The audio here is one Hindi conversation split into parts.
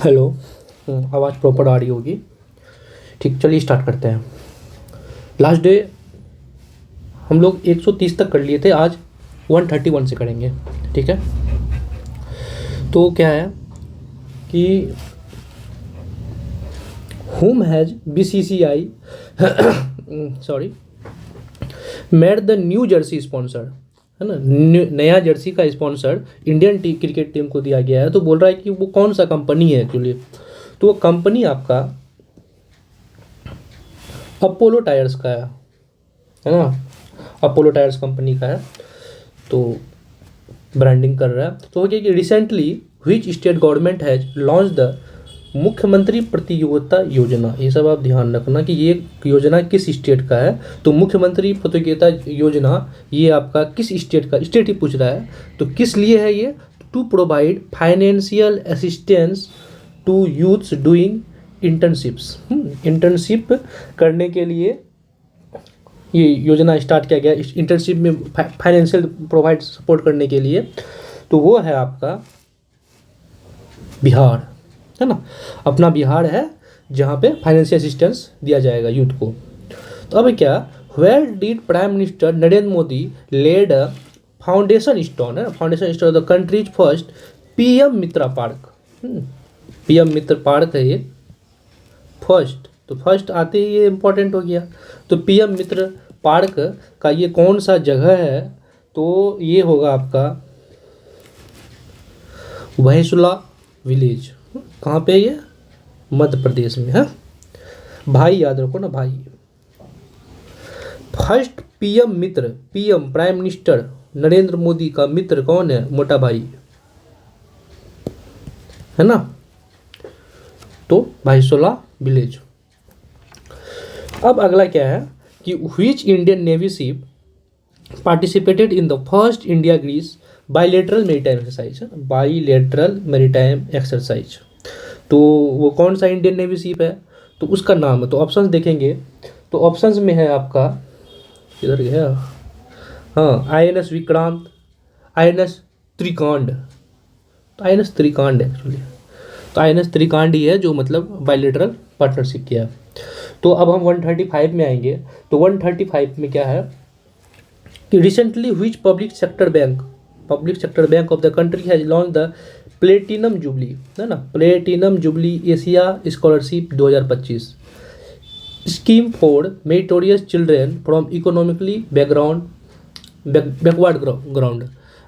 हेलो। आवाज़ प्रॉपर आ रही होगी। ठीक, चलिए स्टार्ट करते हैं। लास्ट डे हम लोग 130 तक कर लिए थे, आज 131 से करेंगे। ठीक है, तो क्या है कि whom has BCCI sorry made the new Jersey sponsor, है ना। नया जर्सी का स्पॉन्सर इंडियन क्रिकेट टीम को दिया गया है। तो बोल रहा है कि वो कौन सा कंपनी है एक्चुअली। तो वो कंपनी आपका अपोलो टायर्स का है ना। अपोलो टायर्स कंपनी का है, तो ब्रांडिंग कर रहा है। तो हो गया कि recently which state government has launch the मुख्यमंत्री प्रतियोगिता योजना। ये सब आप ध्यान रखना कि ये योजना किस स्टेट का है। तो मुख्यमंत्री प्रतियोगिता योजना ये आपका किस स्टेट का, स्टेट ही पूछ रहा है। तो किस लिए है ये? To provide financial assistance to youths doing internships. Internship करने के लिए ये योजना स्टार्ट किया गया, इंटर्नशिप में फाइनेंशियल प्रोवाइड सपोर्ट करने के लिए। तो वो है आपका बिहार, है ना। अपना बिहार है जहाँ पे फाइनेंशियल असिस्टेंस दिया जाएगा यूथ को। तो अब क्या, where did prime minister Narendra Modi laid a foundation stone, है foundation stone the country's first PM Mitra park. PM Mitra park है ये फर्स्ट, तो फर्स्ट आते ही ये इम्पोर्टेंट हो गया। तो पीएम मित्र पार्क का ये कौन सा जगह है? तो ये होगा आपका वहीसुला विलेज। कहाँ पे ये? मध्य प्रदेश में है भाई, याद रखो ना भाई। First PM Mitra, PM prime minister Narendra Modi का मित्र कौन है? मोटा भाई, है ना। तो भाईसोला विलेज। अब अगला क्या है कि which Indian navy ship participated in the first India Greece bilateral maritime exercise, bilateral maritime exercise. तो वो कौन सा इंडियन नेवी शिप है? तो उसका नाम है। तो ऑप्शंस देखेंगे तो ऑप्शंस में है आपका, किधर गया, हाँ, आईएनएस विक्रांत, आईएनएस त्रिकांड। तो आईएनएस त्रिकांड है एक्चुअली। तो आईएनएस त्रिकांड ही है जो मतलब बाइलेटरल पार्टनरशिप किया है। तो अब हम 135 में आएंगे। तो 135 में क्या है कि recently which public sector bank of the country has launch the platinum jubilee, है ना, platinum jubilee Asia scholarship 2025 scheme for meritorious children from economically backward ground.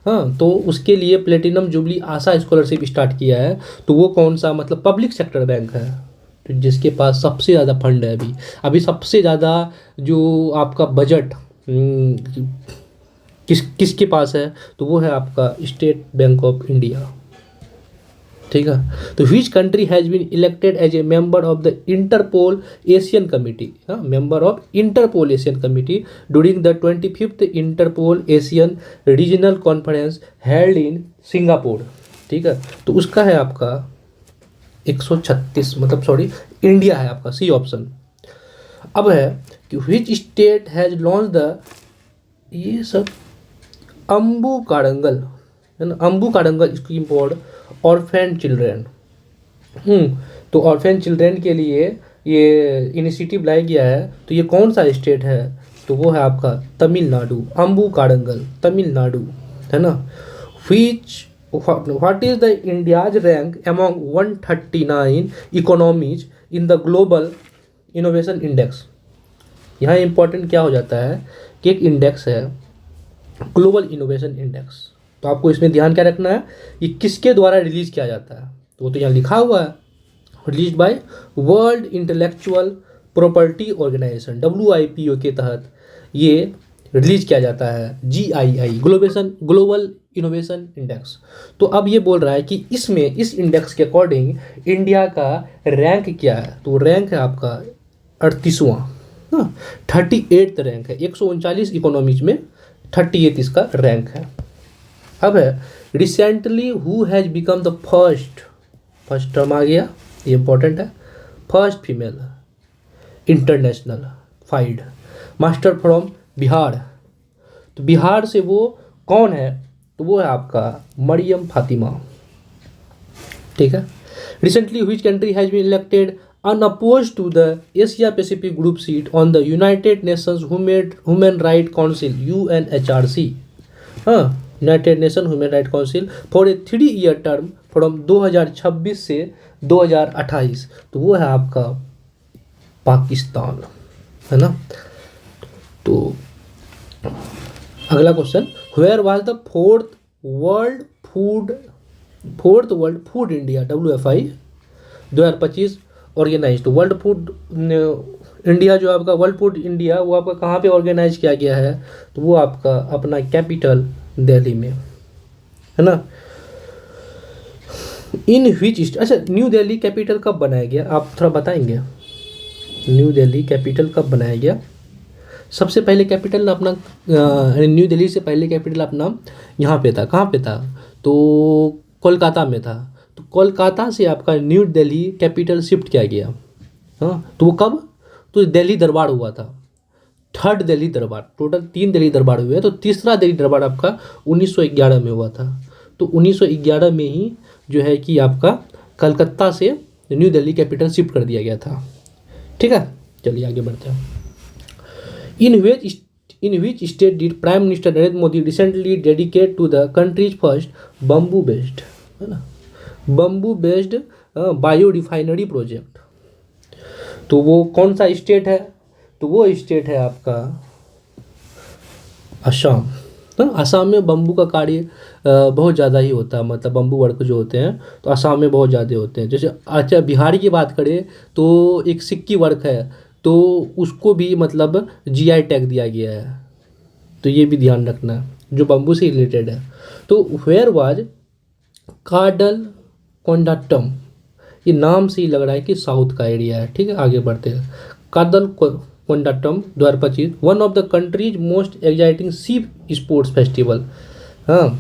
हाँ, तो उसके लिए प्लेटिनम जुबली आशा स्कॉलरशिप स्टार्ट किया है। तो वो कौन सा, मतलब पब्लिक सेक्टर बैंक है, तो जिसके पास सबसे ज़्यादा फंड है अभी सबसे ज़्यादा जो आपका बजट किसके पास है? तो वो है आपका स्टेट बैंक ऑफ इंडिया। ठीक है। तो which country has been elected as a member of the Interpol Asian committee, हाँ, member of Interpol Asian committee during the 25th Interpol Asian regional conference held in Singapore. ठीक है। तो उसका है आपका 136, मतलब सॉरी, इंडिया है आपका, सी ऑप्शन। अब है कि which state has launch the, ये सब अम्बू कारंगल, है ना, Anbu Karangal scheme for orphan children. तो ऑर्फेन चिल्ड्रेन के लिए ये इनिशिएटिव लाया गया है। तो ये कौन सा स्टेट है? तो वो है आपका तमिलनाडु, अम्बू कारंगल तमिलनाडु, है ना। What is the India's rank among 139 economies in the global innovation index. यहाँ इंपॉर्टेंट क्या हो जाता है कि एक इंडेक्स है ग्लोबल इनोवेशन इंडेक्स। तो आपको इसमें ध्यान क्या रखना है, ये किसके द्वारा रिलीज किया जाता है? तो वो तो यहाँ लिखा हुआ है, release by world intellectual property organization, WIPO के तहत ये रिलीज किया जाता है, GII ग्लोबल इनोवेशन इंडेक्स। तो अब ये बोल रहा है कि इसमें, इस इंडेक्स के अकॉर्डिंग इंडिया का रैंक क्या है? तो रैंक है आपका 38वां, हाँ, 38th रैंक है। 139 इकोनॉमीज में 38 इसका रैंक है। अब है recently who has become the first term आ गया, ये इंपॉर्टेंट है, first female international FIDE master from Bihar. तो बिहार से वो कौन है? तो वो है आपका मरियम फातिमा। ठीक है। Recently, which country has been elected unopposed to the Asia Pacific Group seat on the United Nations Human Rights Council UNHRC? हाँ, United nation human right council for a 3 year term from 2026 से 2028। तो वो है आपका पाकिस्तान, है ना। तो अगला question, where was the world food India WFI 2025 organize. तो वर्ल्ड फूड इंडिया जो आपका वर्ल्ड फूड इंडिया वो आपका कहाँ पे ऑर्गेनाइज किया गया है? तो वो आपका अपना कैपिटल दिल्ली में, है ना। इन विच, अच्छा न्यू दिल्ली कैपिटल कब बनाया गया, आप थोड़ा बताएंगे? न्यू दिल्ली कैपिटल कब बनाया गया? सबसे पहले कैपिटल अपना न्यू दिल्ली से पहले कैपिटल अपना यहाँ पे था, कहाँ पे था? तो कोलकाता में था। तो कोलकाता से आपका न्यू दिल्ली कैपिटल शिफ्ट किया गया। हाँ, तो वो कब? तो दिल्ली दरबार हुआ था, 3rd दिल्ली दरबार, टोटल 3 दिल्ली दरबार हुए, तो तीसरा दिल्ली दरबार आपका 1911 में हुआ था। तो 1911 में ही जो है कि आपका कलकत्ता से न्यू दिल्ली कैपिटल शिफ्ट कर दिया गया था। ठीक है, चलिए आगे बढ़ते हैं। In which state did prime minister Narendra Modi recently dedicate to the country's first bamboo based, है ना, bamboo based bio refinery project? तो वो कौन सा स्टेट है? तो वो स्टेट है आपका असम। तो असम में बम्बू का कार्य बहुत ज़्यादा ही होता है, मतलब बम्बू वर्क जो होते हैं तो असम में बहुत ज़्यादा होते हैं। जैसे अच्छा बिहार की बात करें तो एक सिक्की वर्क है, तो उसको भी मतलब GI टैग दिया गया है, तो ये भी ध्यान रखना जो बम्बू से रिलेटेड है। तो वेयर वाज कार्डल कोंडाटम, ये नाम से ही लग रहा है कि साउथ का एरिया है। ठीक है, आगे बढ़ते हैं। कार्डल कोंडाटम 2025 one of the countries most exciting sea sports festival. हाँ,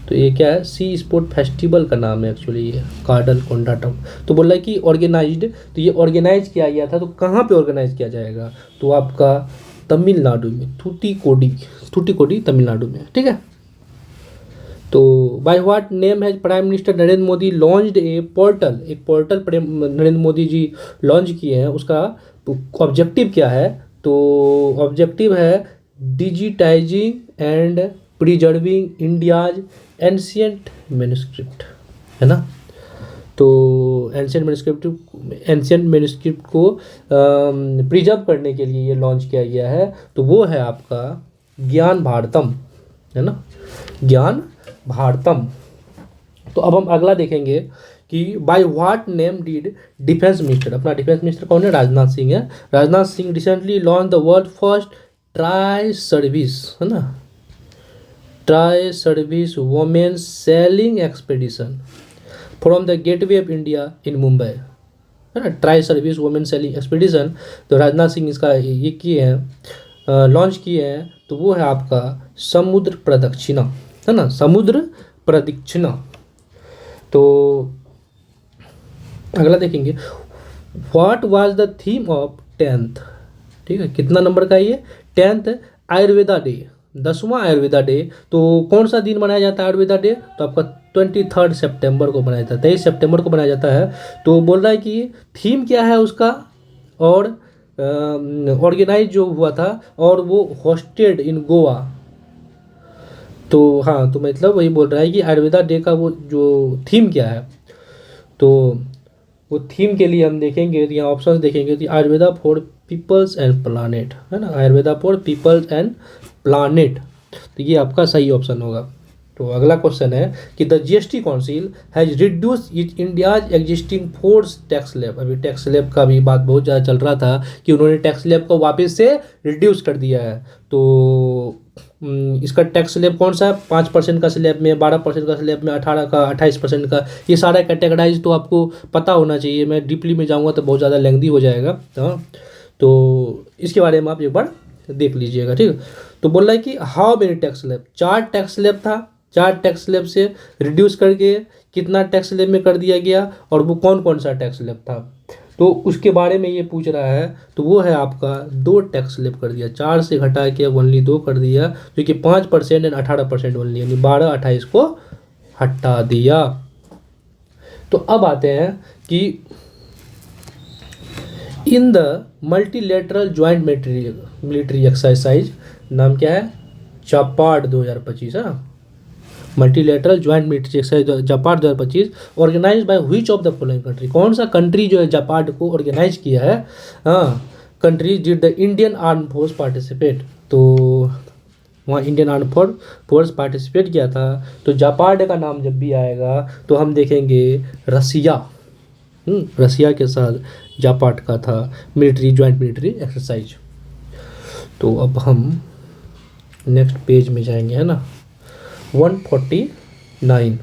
तो ये क्या है? सी स्पोर्ट फेस्टिवल का नाम है एक्चुअली ये कार्डल कोंडाटम। तो बोल रहा है कि ऑर्गेनाइज्ड, तो ये ऑर्गेनाइज किया गया था, तो कहाँ पे ऑर्गेनाइज किया जाएगा? तो आपका तमिलनाडु में, थूटीकोडी तमिलनाडु में। ठीक है, तो bye what name has prime minister Narendra Modi launched A portal, एक पोर्टल नरेंद्र मोदी जी लॉन्च किए हैं, उसका ऑब्जेक्टिव क्या है? तो ऑब्जेक्टिव है digitising and preserving India's ancient manuscript, है ना। तो एंशियंट मैन्युस्क्रिप्ट को प्रिजर्व करने के लिए ये लॉन्च किया गया है। तो वो है आपका ज्ञान भारतम, है ना, ज्ञान भारतम। तो अब हम अगला देखेंगे कि bye what name did defence minister, अपना डिफेंस मिनिस्टर कौन है? राजनाथ सिंह है। Rajnath Singh recently launch the world first tri service, है ना, tri service women selling expedition from the gateway of India in Mumbai, है ना, tri service women selling expedition. तो राजनाथ सिंह इसका ये किए हैं, लॉन्च किए हैं। तो वो है आपका समुद्र प्रदक्षिणा, है ना, समुद्र प्रदक्षिणा। तो अगला देखेंगे, what was the theme of 10th, ठीक है, कितना नंबर का ये 10th आयुर्वेदा डे, 10वां आयुर्वेदा डे। तो कौन सा दिन मनाया जाता है आयुर्वेदा डे? तो आपका 23 सितंबर को मनाया जाता है, 23 सितंबर को मनाया जाता है। तो बोल रहा है कि थीम क्या है उसका, और ऑर्गेनाइज जो हुआ था, और वो होस्टेड इन गोवा। तो हाँ, तो मतलब वही बोल रहा है कि आयुर्वेदा डे का वो जो थीम क्या है। तो वो थीम के लिए हम देखेंगे तो यहाँ ऑप्शंस देखेंगे तो Ayurveda for peoples and planet, है ना, Ayurveda for peoples and planet. तो ये आपका सही ऑप्शन होगा। तो अगला क्वेश्चन है कि the GST council has reduce India's existing 4 tax slab. अभी टैक्स स्लैब का भी बात बहुत ज़्यादा चल रहा था कि उन्होंने टैक्स स्लैब को वापस से रिड्यूस कर दिया है। तो इसका टैक्स स्लैब कौन सा है? 5% का स्लैब में, 12% का स्लैब में, 18 का, 28% का, ये सारा कैटेगराइज तो आपको पता होना चाहिए। मैं डीपली में जाऊँगा तो बहुत ज़्यादा लेंथी हो जाएगा। हाँ, तो इसके बारे में आप एक बार देख लीजिएगा, ठीक है। तो बोल रहा है कि how many tax slab, 4 tax slab था, 4 टैक्स स्लैब से रिड्यूस करके कितना टैक्स स्लैब में कर दिया गया, और वो कौन कौन सा टैक्स स्लैब था, तो उसके बारे में ये पूछ रहा है। तो वो है आपका 2 टैक्स स्लैब कर दिया, 4 से घटा के ओनली 2 कर दिया, जो कि 5% एंड 18% ओनली, यानी 12, 28 को हटा दिया। तो अब आते हैं कि in the multilateral joint military exercise, नाम क्या है, जापाड 2025, हाँ, multilateral joint military exercise Zapad 2025 organise by which of the following country, कौन सा कंट्री जो है जापाड को ऑर्गेनाइज किया है, हाँ, country did the Indian arm force participate, तो वहाँ इंडियन आर्म फोर्स पार्टिसिपेट किया था। तो जापाड का नाम जब भी आएगा तो हम देखेंगे रसिया, रसिया के साथ जापाड का था ज्वाइंट मिलिट्री एक्सरसाइज। तो अब हम नेक्स्ट पेज में जाएंगे, है ना, 149।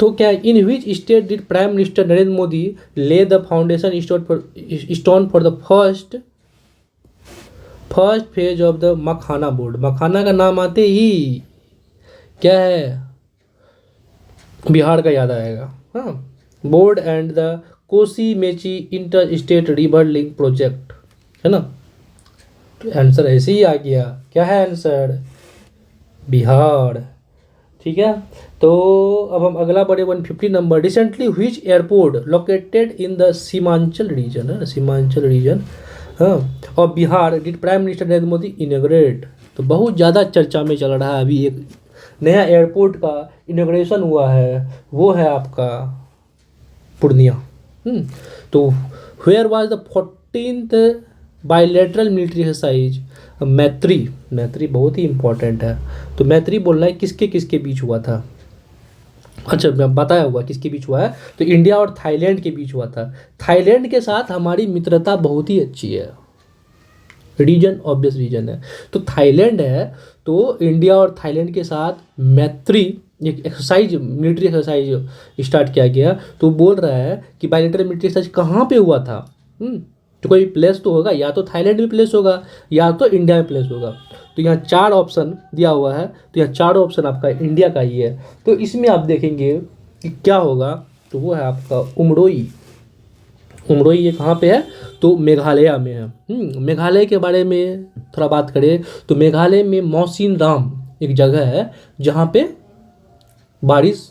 तो क्या, in which state did prime minister Narendra Modi lay the foundation stone for the first phase of the makhana board, मखाना का नाम आते ही क्या है, बिहार का याद आएगा, हाँ, board and the Kosi Mechi inter state river link project, है ना। तो आंसर ऐसे ही आ गया, क्या है आंसर, बिहार, ठीक है। तो अब हम अगला बढ़े 150 number, recently which airport located in the Seemanchal region, है ना, सीमांचल रीजन, हाँ, और Bihar did prime minister Narendra Modi inaugurate. तो बहुत ज़्यादा चर्चा में चल रहा है, अभी एक नया एयरपोर्ट का इनॉग्रेशन हुआ है, वो है आपका पूर्णिया। तो where was the 14th bilateral military exercise Maitri, Maitri बहुत ही इंपॉर्टेंट है। तो मैत्री बोलना है किसके किसके बीच हुआ था, अच्छा मैं बताया हुआ किसके बीच हुआ है, तो इंडिया और थाईलैंड के बीच हुआ था। थाईलैंड के साथ हमारी मित्रता बहुत ही अच्छी है, रीजन ऑब्वियस रीजन है, तो थाईलैंड है, तो इंडिया और थाईलैंड के साथ मैत्री एक एक्सरसाइज, मिलिट्री एक्सरसाइज स्टार्ट किया गया। तो बोल रहा है कि बायलैटरल मिलिट्री एक्सरसाइज कहाँ पे हुआ था, तो कोई प्लेस तो होगा, या तो थाईलैंड में प्लेस होगा या तो इंडिया में प्लेस होगा। तो यहाँ 4 ऑप्शन दिया हुआ है, तो यहाँ 4 ऑप्शन आपका इंडिया का ही है। तो इसमें आप देखेंगे कि क्या होगा, तो वो है आपका उमरोई। उमरोई ये कहाँ पे है, तो मेघालय में है। मेघालय के बारे में थोड़ा बात करें तो मेघालय में मौसिनराम एक जगह है जहाँ पे बारिश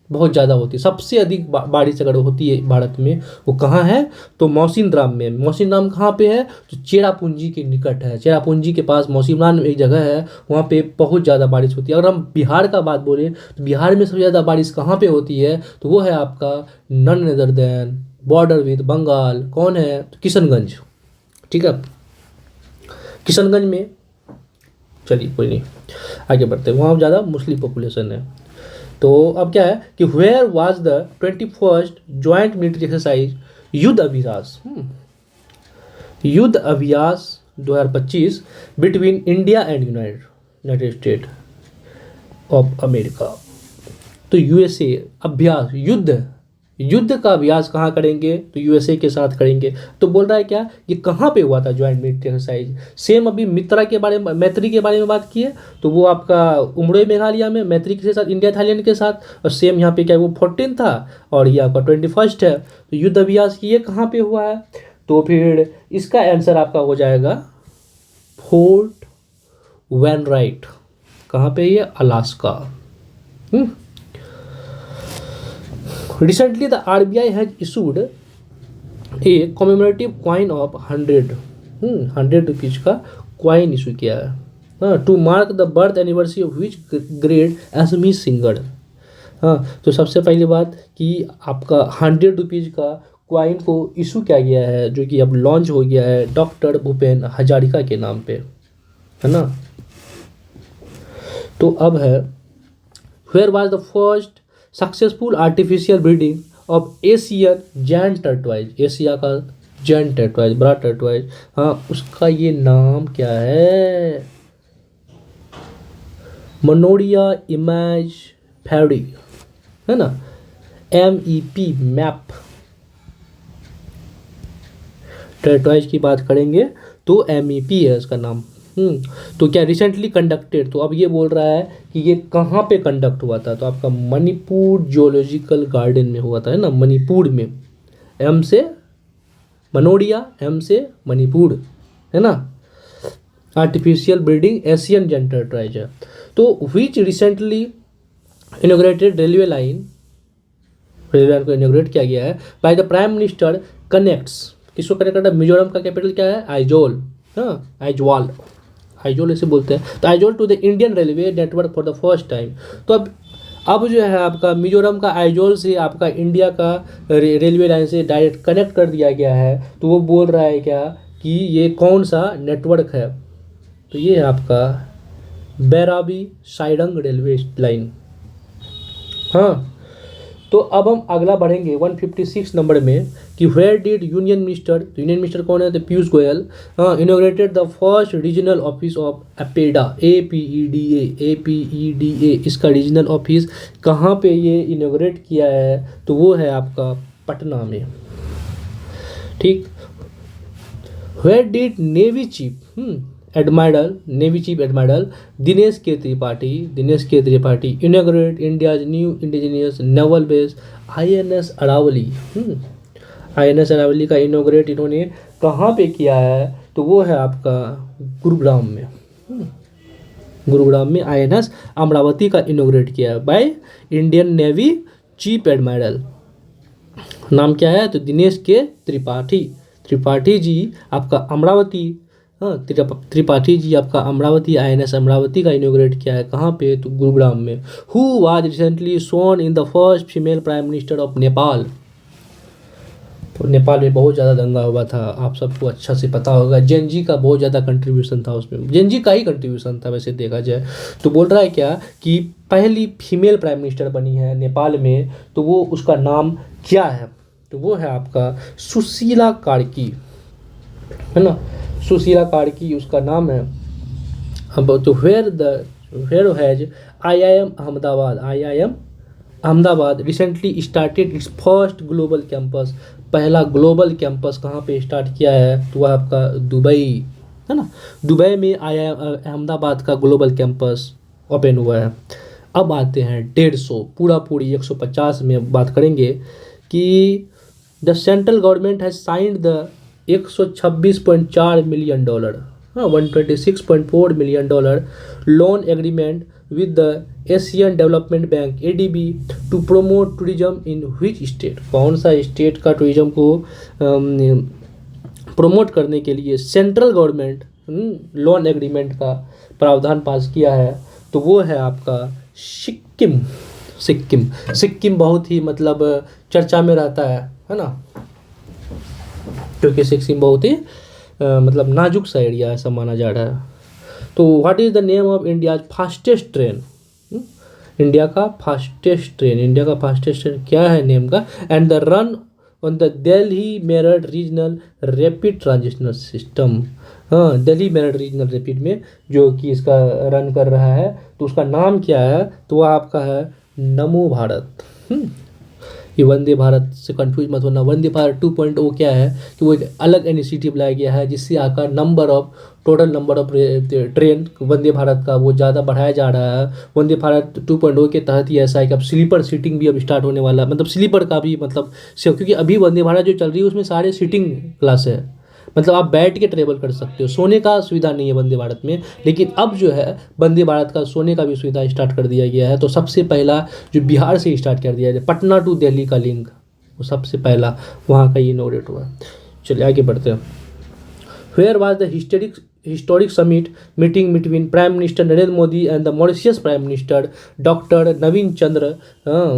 बहुत ज़्यादा होती है, सबसे अधिक बारिश अगर होती है भारत में, वो कहाँ है, तो मौसिनराम में। मौसिनराम कहाँ पे है, तो चेरापूंजी के निकट है, चेरापूंजी के पास मौसिनराम एक जगह है, वहाँ पे बहुत ज़्यादा बारिश होती है। अगर हम बिहार का बात बोलें तो बिहार में सबसे ज़्यादा बारिश कहाँ पे होती है, तो वो है आपका none other than border with Bengal, कौन है, तो किशनगंज, ठीक है, किशनगंज में। चलिए कोई नहीं, आगे बढ़ते हैं, वहाँ ज़्यादा मुस्लिम पॉपुलेशन है। तो अब क्या है कि where was the 21st joint military exercise Yudh Abhyas, Yudh Abhyas 2025 between India and United State of America. USA Abhyas अभ्यास, युद्ध का अभ्यास कहाँ करेंगे, तो यूएसए के साथ करेंगे। तो बोल रहा है क्या, ये कहाँ पे हुआ था ज्वाइंट मिलिट्री एक्सरसाइज, सेम अभी मित्रा के बारे में, मैत्री के बारे में बात की है, तो वो आपका उमरोई मेघालय में, मैत्री के साथ इंडिया थाईलैंड के साथ, और सेम यहाँ पे क्या है, वो 14 था और ये आपका 21 है। तो युद्ध अभ्यास ये कहाँ पे हुआ है, तो फिर इसका आंसर आपका हो जाएगा फोर्ट वैनराइट, कहाँ पे, ये Alaska. Recently, the RBI has issued a commemorative coin of 100 rupees का कॉइन इशू किया है, to mark the birth anniversary of which great Assamese singer. हाँ, तो सबसे पहली बात कि आपका 100 रुपीज का कॉइन को इशू किया गया है, जो कि अब लॉन्च हो गया है डॉक्टर भूपेन हजारिका के नाम पे, है ना। तो अब है where was the first successful artificial breeding of Asian giant tortoise, Asia का जैंट टर्टवाइज, बड़ा टर्टवाइज, हाँ, उसका ये नाम क्या है, मनोरिया इमेज फेरी, है ना, MEP मैप टर्टवाइज की बात करेंगे तो MEP है इसका नाम। तो क्या रिसेंटली कंडक्टेड, तो अब ये बोल रहा है कि ये कहाँ पे कंडक्ट हुआ था, तो आपका मणिपुर जियोलॉजिकल गार्डन में हुआ था, है ना, मणिपुर में, M से मनोरिया, M से मणिपुर, है ना। आर्टिफिशियल ब्रीडिंग एशियन जैंट टर्टवाइज है। तो विच रिसेंटली इनोग्रेटेड रेलवे लाइन को इनोग्रेट किया गया है bye the prime minister connects, किसको कनेक्ट करता है? मिजोरम का कैपिटल क्या है? आइजोल, हाँ आइजवाल, आइजोल ऐसे बोलते हैं। तो Aizawl to the Indian railway network for the first time. तो अब जो है आपका मिजोरम का आइजोल से आपका इंडिया का रेलवे लाइन से डायरेक्ट कनेक्ट कर दिया गया है। तो वो बोल रहा है क्या कि ये कौन सा नेटवर्क है? तो ये है आपका बैराबी साइडंग रेलवे लाइन। हाँ, तो अब हम अगला बढ़ेंगे 156 नंबर में कि वेयर डिड यूनियन मिनिस्टर, तो यूनियन मिनिस्टर कौन है? तो Piyush Goyal inaugurated the first regional office of APEDA, APEDA, इसका रीजनल ऑफिस कहाँ पे ये इनोग्रेट किया है? तो वो है आपका पटना में। ठीक। Where did navy chief navy chief admiral Dinesh K Tripathi inaugurate India's new indigenous naval base INS Aravali. INS Aravali का इनोग्रेट इन्होंने कहाँ पे किया है? तो वो है आपका गुरुग्राम में। गुरुग्राम में INS अमरावती का इनोग्रेट किया है by Indian navy chief admiral. नाम क्या है? तो दिनेश के त्रिपाठी जी आपका अमरावती, हाँ त्रिपाठी जी आपका अमरावती INS अमरावती का इनोग्रेट किया है। कहाँ पे? तो गुरुग्राम में। Who was recently sworn in the first female prime minister of Nepal. तो नेपाल में बहुत ज़्यादा दंगा हुआ था, आप सबको अच्छा से पता होगा। जेनजी का बहुत ज़्यादा कंट्रीब्यूशन था उसमें, जेनजी का ही कंट्रीब्यूशन था वैसे देखा जाए। तो बोल रहा है क्या कि पहली फीमेल प्राइम मिनिस्टर बनी है नेपाल में, तो वो उसका नाम क्या है? तो वो है आपका सुशीला कार्की, है ना, सुशीला कार्की उसका नाम है। अब तो where has IIM Ahmedabad recently started its first global campus. पहला ग्लोबल कैंपस कहाँ पे स्टार्ट किया है? तो वह आपका दुबई, है ना, दुबई में IIM अहमदाबाद का ग्लोबल कैंपस ओपन हुआ है। अब आते हैं 150 पूरी 150 में बात करेंगे कि the central government has signed the $126.4 million, हाँ $126.4 million loan agreement with the Asian development bank ADB to promote tourism in which state. कौन सा स्टेट का टूरिज्म को प्रमोट करने के लिए सेंट्रल गवर्नमेंट लोन एग्रीमेंट का प्रावधान पास किया है? तो वो है आपका सिक्किम बहुत ही मतलब चर्चा में रहता है ना, क्योंकि सिक्किम बहुत ही मतलब नाजुक सा एरिया ऐसा माना जा रहा है। तो what is the name of India's fastest train? India का फास्टेस्ट ट्रेन क्या है नेम का? And the run on the Delhi Meerut regional rapid transitional system. हाँ, दिल्ली मेरठ रीजनल रैपिड में जो कि इसका रन कर रहा है, तो उसका नाम क्या है? तो वह आपका है नमो भारत। ये वंदे भारत से कंफ्यूज मत होना। वंदे भारत 2.0 क्या है कि वो एक अलग इनिशिएटिव लाया गया है जिससे आकर total number of train Vande Bharat का वो ज़्यादा बढ़ाया जा रहा है। वंदे भारत 2.0 के तहत ही ऐसा है कि अब स्लीपर सीटिंग भी अब स्टार्ट होने वाला है, मतलब स्लीपर का भी मतलब क्योंकि अभी वंदे भारत जो चल रही है उसमें सारे सीटिंग क्लास है, मतलब आप बैठ के ट्रेवल कर सकते हो, सोने का सुविधा नहीं है वंदे भारत में। लेकिन अब जो है वंदे भारत का सोने का भी सुविधा स्टार्ट कर दिया गया है। तो सबसे पहला जो बिहार से स्टार्ट कर दिया है पटना टू दिल्ली का लिंक, वो सबसे पहला वहाँ का इनोग्रेट हुआ। चलिए आगे बढ़ते हैं। Where was the historic summit meeting between prime minister Narendra Modi and the Mauritius prime minister doctor Navinchandra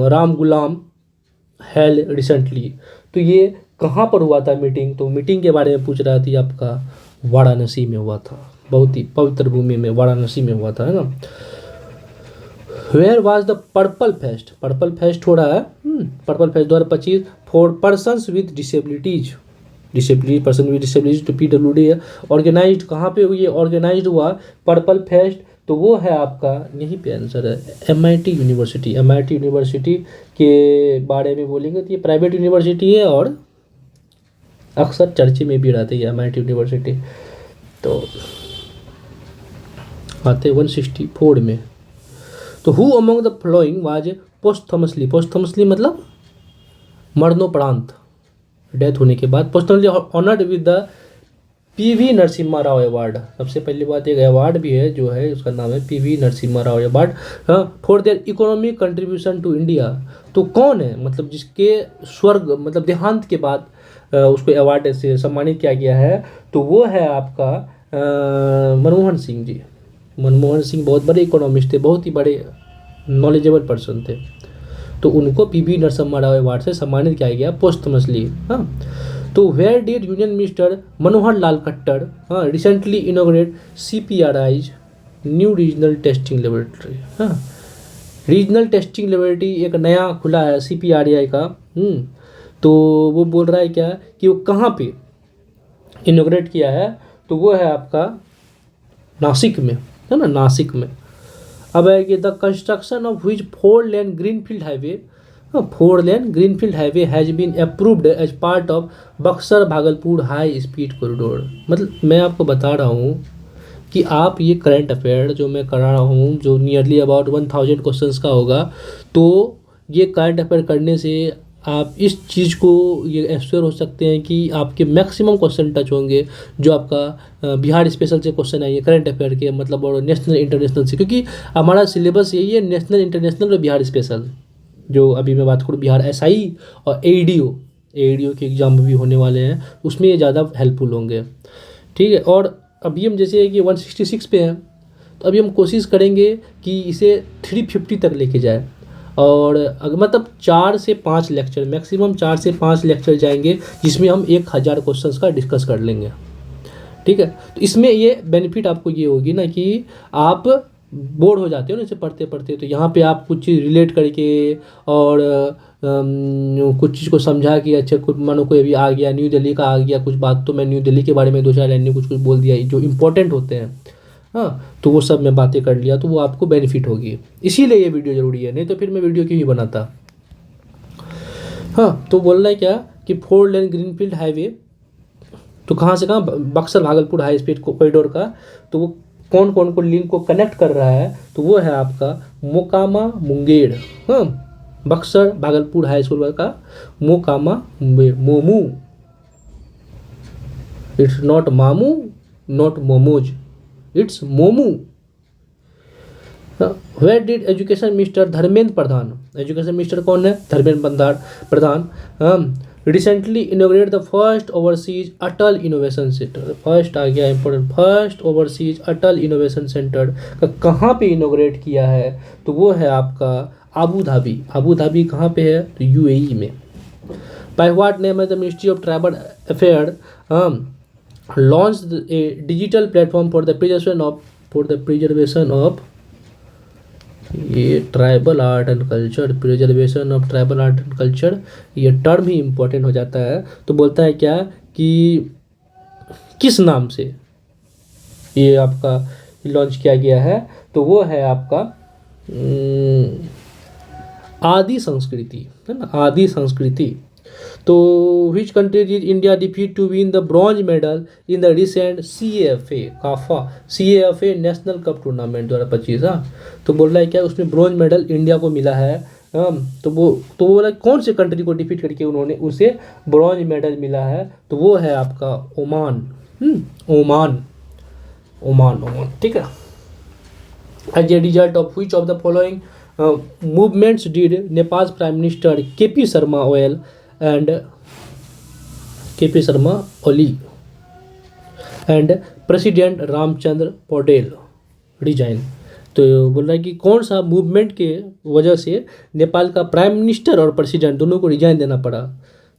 Ramgoolam held recently. तो ये कहाँ पर हुआ था मीटिंग? तो मीटिंग के बारे में पूछ रहा थी आपका वाराणसी में हुआ था, बहुत ही पवित्र भूमि में वाराणसी में हुआ था, है ना। Where was the purple fest हो रहा है, purple fest 2025 for persons with disabilities तो PWD है। ऑर्गेनाइज्ड कहाँ पे हुई है? ऑर्गेनाइज्ड हुआ पर्पल फेस्ट, तो वो है आपका यहीं पे आंसर है MIT यूनिवर्सिटी के बारे में बोलेंगे तो ये प्राइवेट यूनिवर्सिटी है और अक्सर चर्चे में भी रहती है MIT यूनिवर्सिटी। तो आते 164 में। तो who among the following was posthumously मतलब मरणोपरांत, डेथ होने के बाद posthumously honoured with the PV Narasimha Rao award, सबसे पहली बात एक अवार्ड भी है जो है उसका नाम है PV Narasimha Rao award, for their economic contribution to India. तो कौन है, मतलब जिसके स्वर्ग मतलब देहांत के बाद उसको अवार्ड से सम्मानित किया गया है, तो वो है आपका मनमोहन सिंह जी। मनमोहन सिंह बहुत बड़े इकोनॉमिस्ट थे, बहुत ही बड़े नॉलेजेबल पर्सन थे, तो उनको पीवी नरसिम्हा राव अवार्ड से सम्मानित किया गया पोस्टमसली। हाँ, तो where did union minister Manohar Lal Khattar recently inaugurate CPRI's new regional testing laboratory. हाँ, रीजनल टेस्टिंग लेबोरेटरी एक नया खुला है CPRI का। तो वो बोल रहा है क्या कि वो कहाँ पे इनॉग्रेट किया है, तो वो है आपका नासिक में, है ना, नासिक में। अब है कि the construction of which four lane greenfield highway four lane greenfield highway has been approved as part of Buxar Bhagalpur high speed corridor. मतलब मैं आपको बता रहा हूँ कि आप ये करंट अफेयर जो मैं करा रहा हूँ, जो नियरली अबाउट 1000 क्वेश्चंस का होगा, तो ये करंट अफेयर करने से आप इस चीज़ को ये एश्योर हो सकते हैं कि आपके मैक्सिमम क्वेश्चन टच होंगे जो आपका बिहार स्पेशल से क्वेश्चन आएंगे करंट अफेयर के, मतलब और नेशनल इंटरनेशनल से, क्योंकि हमारा सिलेबस यही है नेशनल इंटरनेशनल और बिहार स्पेशल। जो अभी मैं बात करूँ बिहार SI और AEDO के एग्ज़ाम भी होने वाले हैं, उसमें ये ज़्यादा हेल्पफुल होंगे। ठीक है, और अभी हम जैसे कि 166 पे हैं, तो अभी हम कोशिश करेंगे कि इसे 350 तक लेके जाए, और अगर मतलब 4 से 5 लेक्चर, मैक्सिमम 4 से 5 लेक्चर जाएंगे, जिसमें हम 1000 क्वेश्चंस का डिस्कस कर लेंगे। ठीक है, तो इसमें ये बेनिफिट आपको ये होगी ना कि आप बोर हो जाते हो ना इसे पढ़ते पढ़ते, तो यहाँ पे आप कुछ चीज़ रिलेट करके और कुछ चीज़ को समझा कि अच्छा कुछ मानो कोई अभी आ गया न्यू दिल्ली का आ गया कुछ बात, तो मैं न्यू दिल्ली के बारे में 2-4 लाइन में कुछ कुछ बोल दिया जो इंपॉर्टेंट होते हैं। हाँ, तो वो सब मैं बातें कर लिया, तो वो आपको बेनिफिट होगी, इसीलिए ये वीडियो ज़रूरी है, नहीं तो फिर मैं वीडियो क्यों ही बनाता। हाँ, तो बोलना है क्या कि 4-लेन ग्रीनफील्ड हाईवे, तो कहाँ से कहाँ, Buxar Bhagalpur high speed corridor का, तो वो कौन कौन को लिंक को कनेक्ट कर रहा है, तो वो है आपका मोकामा मुंगेर। हाँ, बक्सर भागलपुर हाई स्कूल का मोकामा मुंगेर, मोमू, इट्स नॉट मामू, not momos, it's Momu. Where did education minister Dharmendra Pradhan, education minister कौन है, Dharmendra Pradhan, recently inaugurate the first overseas Atal innovation centre. First आ गया important, first overseas Atal innovation centre का कहाँ पे इनोग्रेट किया है, तो वो है आपका आबू धाबी। आबू धाबी कहाँ पे है, तो UAE में। बाय व्हाट नेम है the ministry of tribal affair launch a digital platform for the preservation of ये tribal art and culture, preservation of tribal art and culture, ये टर्म ही इम्पोर्टेंट हो जाता है। तो बोलता है क्या कि किस नाम से ये आपका लॉन्च किया गया है, तो वो है आपका आदि संस्कृति, है ना, आदि संस्कृति। तो which country did India defeat to win the bronze medal in the recent CAFA national cup tournament 2025। हाँ, तो बोल रहा है क्या उसमें ब्रॉन्ज मेडल इंडिया को मिला है। तो वो बोला कौन से कंट्री को डिफीट करके उन्होंने उसे ब्रॉन्ज मेडल मिला है, तो वो है आपका ओमान। ओमान। ठीक है। As a result of which of the following movements did Nepal prime minister KP Sharma Oli and president Ramchandra Paudel resign. तो बोल रहा है कि कौन सा मूवमेंट के वजह से नेपाल का प्राइम मिनिस्टर और प्रेसिडेंट दोनों को रिजाइन देना पड़ा,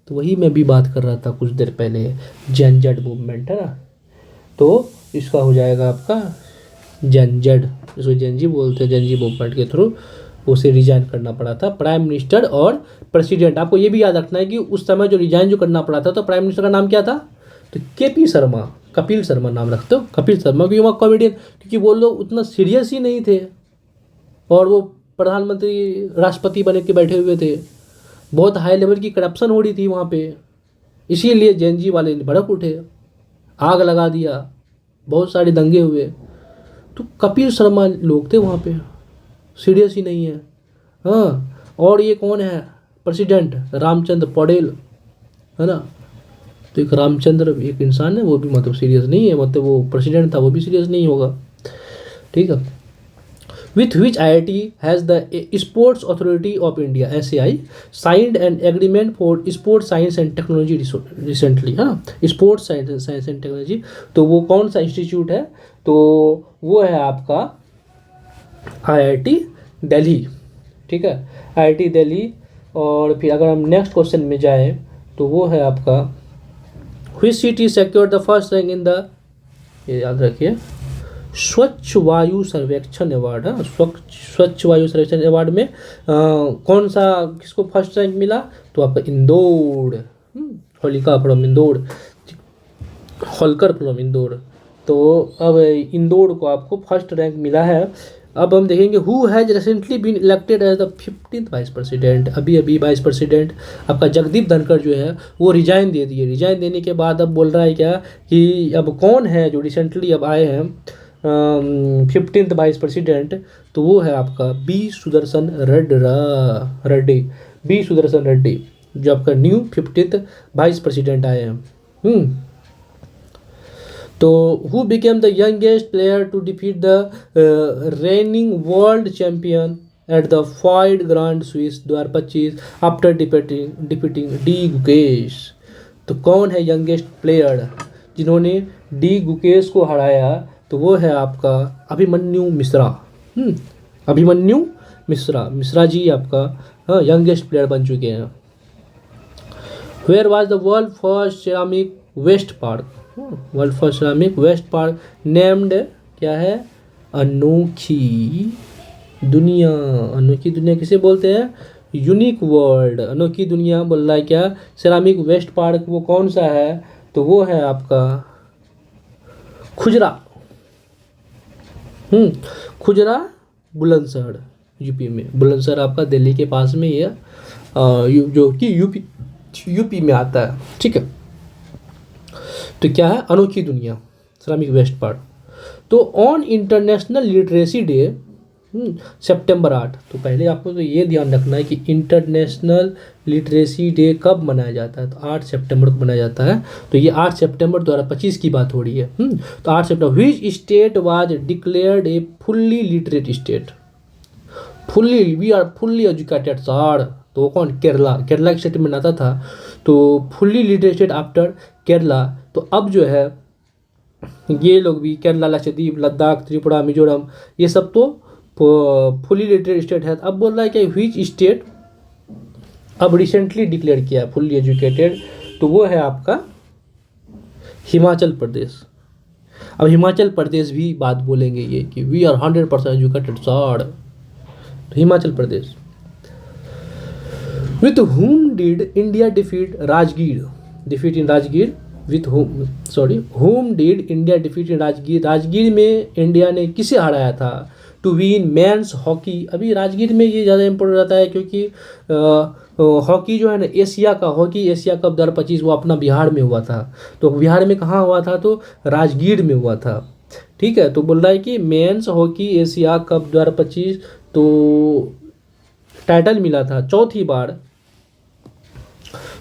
तो वही मैं भी बात कर रहा था कुछ देर पहले, जनजेड मूवमेंट है ना, तो इसका हो जाएगा आपका जनजेड, इसको जनजी बोलते हैं, जनजी मूवमेंट के थ्रू उसे रिजाइन करना पड़ा था प्राइम मिनिस्टर और प्रेसिडेंट। आपको ये भी याद रखना है कि उस समय जो रिजाइन जो करना पड़ा था, तो प्राइम मिनिस्टर का नाम क्या था, तो KP शर्मा, कपिल शर्मा नाम रखते हो, कपिल शर्मा, क्योंकि वहाँ कॉमेडियन, क्योंकि वो लोग उतना सीरियस ही नहीं थे और वो प्रधानमंत्री राष्ट्रपति बने के बैठे हुए थे, बहुत हाई लेवल की करप्शन हो रही थी वहाँ पे, इसीलिए जेएनजी वाले भड़क उठे, आग लगा दिया, बहुत सारे दंगे हुए, तो कपिल शर्मा लोग थे वहाँ पे, सीरियस ही नहीं है। हाँ, और ये कौन है प्रेसिडेंट, रामचंद्र पौडेल, है ना, तो एक रामचंद्र एक इंसान है, वो भी मतलब सीरियस नहीं है, मतलब वो प्रेसिडेंट था, वो भी सीरियस नहीं होगा, ठीक है। With which IIT has the Sports Authority of India (SAI) signed an agreement for sports science and technology recently, है ना, स्पोर्ट्स साइंस एंड टेक्नोलॉजी। तो वो कौन सा इंस्टीट्यूट है, तो वो है आपका IIT दिल्ली, ठीक है, IIT दिल्ली। और फिर अगर हम नेक्स्ट क्वेश्चन में जाएं तो वो है आपका which city secured the first rank in the, ये याद रखिए, स्वच्छ वायु सर्वेक्षण अवार्ड है, स्वच्छ वायु सर्वेक्षण अवार्ड में कौन सा किसको फर्स्ट रैंक मिला, तो आपका इंदौर, होलिका फ्रॉम इंदौर, होलकर फ्रॉम इंदौर। तो अब इंदौर को आपको फर्स्ट रैंक मिला है। अब हम देखेंगे who has recently been elected as the 15th vice president. अभी वाइस प्रेसिडेंट आपका जगदीप धनखड़ जो है वो रिजाइन दे दिए। रिजाइन देने के बाद अब बोल रहा है क्या कि अब कौन है जो रिसेंटली अब आए हैं 15th वाइस प्रेसिडेंट, तो वो है आपका बी सुदर्शन रेड्डी, बी सुदर्शन रेड्डी जो आपका न्यू 15th वाइस प्रेसिडेंट आए हैं। तो who became the youngest player to defeat the reigning world champion at the FIDE grand Swiss 2025 after defeating D Gukesh. तो कौन है यंगेस्ट प्लेयर जिन्होंने डी गुकेश को हराया, तो वो है आपका अभिमन्यु मिश्रा। अभिमन्यु मिश्रा जी आपका यंगेस्ट प्लेयर बन चुके हैं। Where was the world first ceramic waste park, world first ceramic waste park named क्या है, अनोखी दुनिया। अनोखी दुनिया किसे बोलते हैं, यूनिक वर्ल्ड। अनोखी दुनिया बोल रहा है क्या, सेरामिक वेस्ट पार्क वो कौन सा है, तो वो है आपका खुजरा, खुजरा बुलंदशहर यूपी में। बुलंदशहर आपका दिल्ली के पास में ये जो कि यूपी में आता है, ठीक है। तो क्या है, अनोखी दुनिया सेरामिक वेस्ट पार्क। तो ऑन इंटरनेशनल लिटरेसी डे सितंबर 8, तो पहले आपको तो ये ध्यान रखना है कि इंटरनेशनल लिटरेसी डे कब मनाया जाता है, तो 8 सितंबर को मनाया जाता है। तो ये 8 सितंबर 2025 की बात हो रही है। तो 8 सितंबर which state was declared a fully literate state, fully we are fully educated sir, तो कौन, केरला के स्टेट में आता था। तो fully literate state after Kerala. तो अब जो है ये लोग भी केरला, लक्षद्वीप, लद्दाख, त्रिपुरा, मिजोरम, ये सब तो फुली लिटरेट स्टेट है। अब बोल रहा है कि व्हिच स्टेट अब रिसेंटली डिक्लेयर किया फुल्ली एजुकेटेड, तो वो है आपका हिमाचल प्रदेश। अब हिमाचल प्रदेश भी बात बोलेंगे ये कि वी आर 100% एजुकेटेड सर, तो Himachal Pradesh. With whom did India defeat Rajgir, defeat in Rajgir, with whom did India defeat in Rajgir. Rajgir में इंडिया ने किसे हराया था, टू विन मेंस हॉकी। अभी राजगीर में ये ज़्यादा इंपॉर्टेंट रहता है क्योंकि हॉकी जो है ना, हॉकी एशिया कप 2025 वो अपना बिहार में हुआ था। तो बिहार में कहाँ हुआ था, तो राजगीर में हुआ था, ठीक है। तो बोल रहा है कि मेंस हॉकी एशिया कप 2025 तो टाइटल मिला था चौथी बार,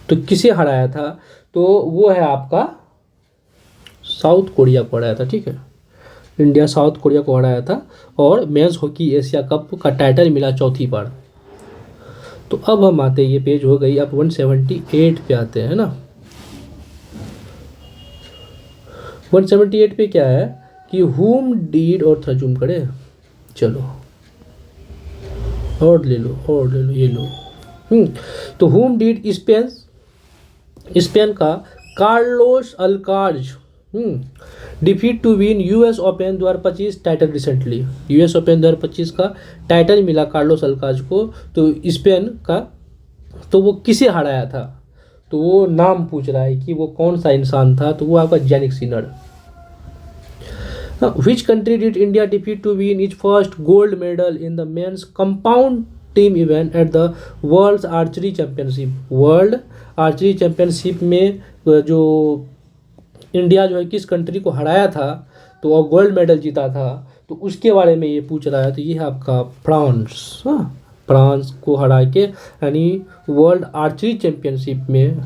तो किसे हराया था, तो वो है आपका साउथ कोरिया को हराया था, ठीक है। इंडिया साउथ कोरिया को हराया था और मेंस हॉकी एशिया कप का टाइटल मिला चौथी बार। तो अब हम आते हैं, ये पेज हो गई, अब 178 पे आते हैं ना। 178 पे क्या है कि हुम डीड, और थोड़ा जूम करें, चलो और ले लो ये लो। तो हुम डीड स्पेन का Carlos Alcaraz defeat to win US Open 2025 title recently. US Open 2025 का टाइटल मिला कार्लोस अल्काराज को, तो स्पेन का। तो वो किसे हराया था, तो वो नाम पूछ रहा है कि वो कौन सा इंसान था, तो वो आपका Jannik Sinner. Which country did India defeat to win its first gold medal in the men's compound team event at the World Archery Championship? World archery championship में जो इंडिया जो है किस कंट्री को हराया था, तो वो गोल्ड मेडल जीता था, तो उसके बारे में ये पूछ रहा है। तो ये है आपका फ्रांस, फ्रांस को हरा के, यानी वर्ल्ड आर्चरी चैंपियनशिप में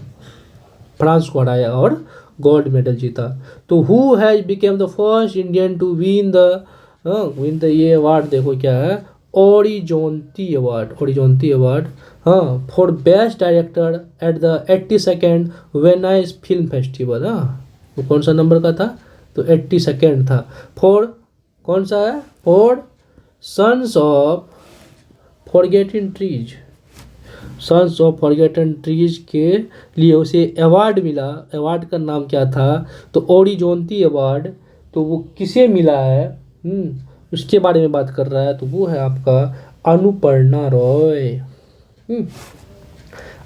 फ्रांस को हराया और गोल्ड मेडल जीता। तो who has become the first Indian to win the ये अवार्ड देखो क्या है, ओरिजोंती अवार्ड हाँ, for best director at the 82nd Venice film festival. हाँ, वो कौन सा नंबर का था, तो 82nd था। फॉर कौन सा है, for sons of forgotten trees के लिए उसे अवार्ड मिला। अवार्ड का नाम क्या था, तो ओरिजोंती अवार्ड। तो वो किसे मिला है, उसके बारे में बात कर रहा है। तो वो है आपका अनुपर्णा रॉय।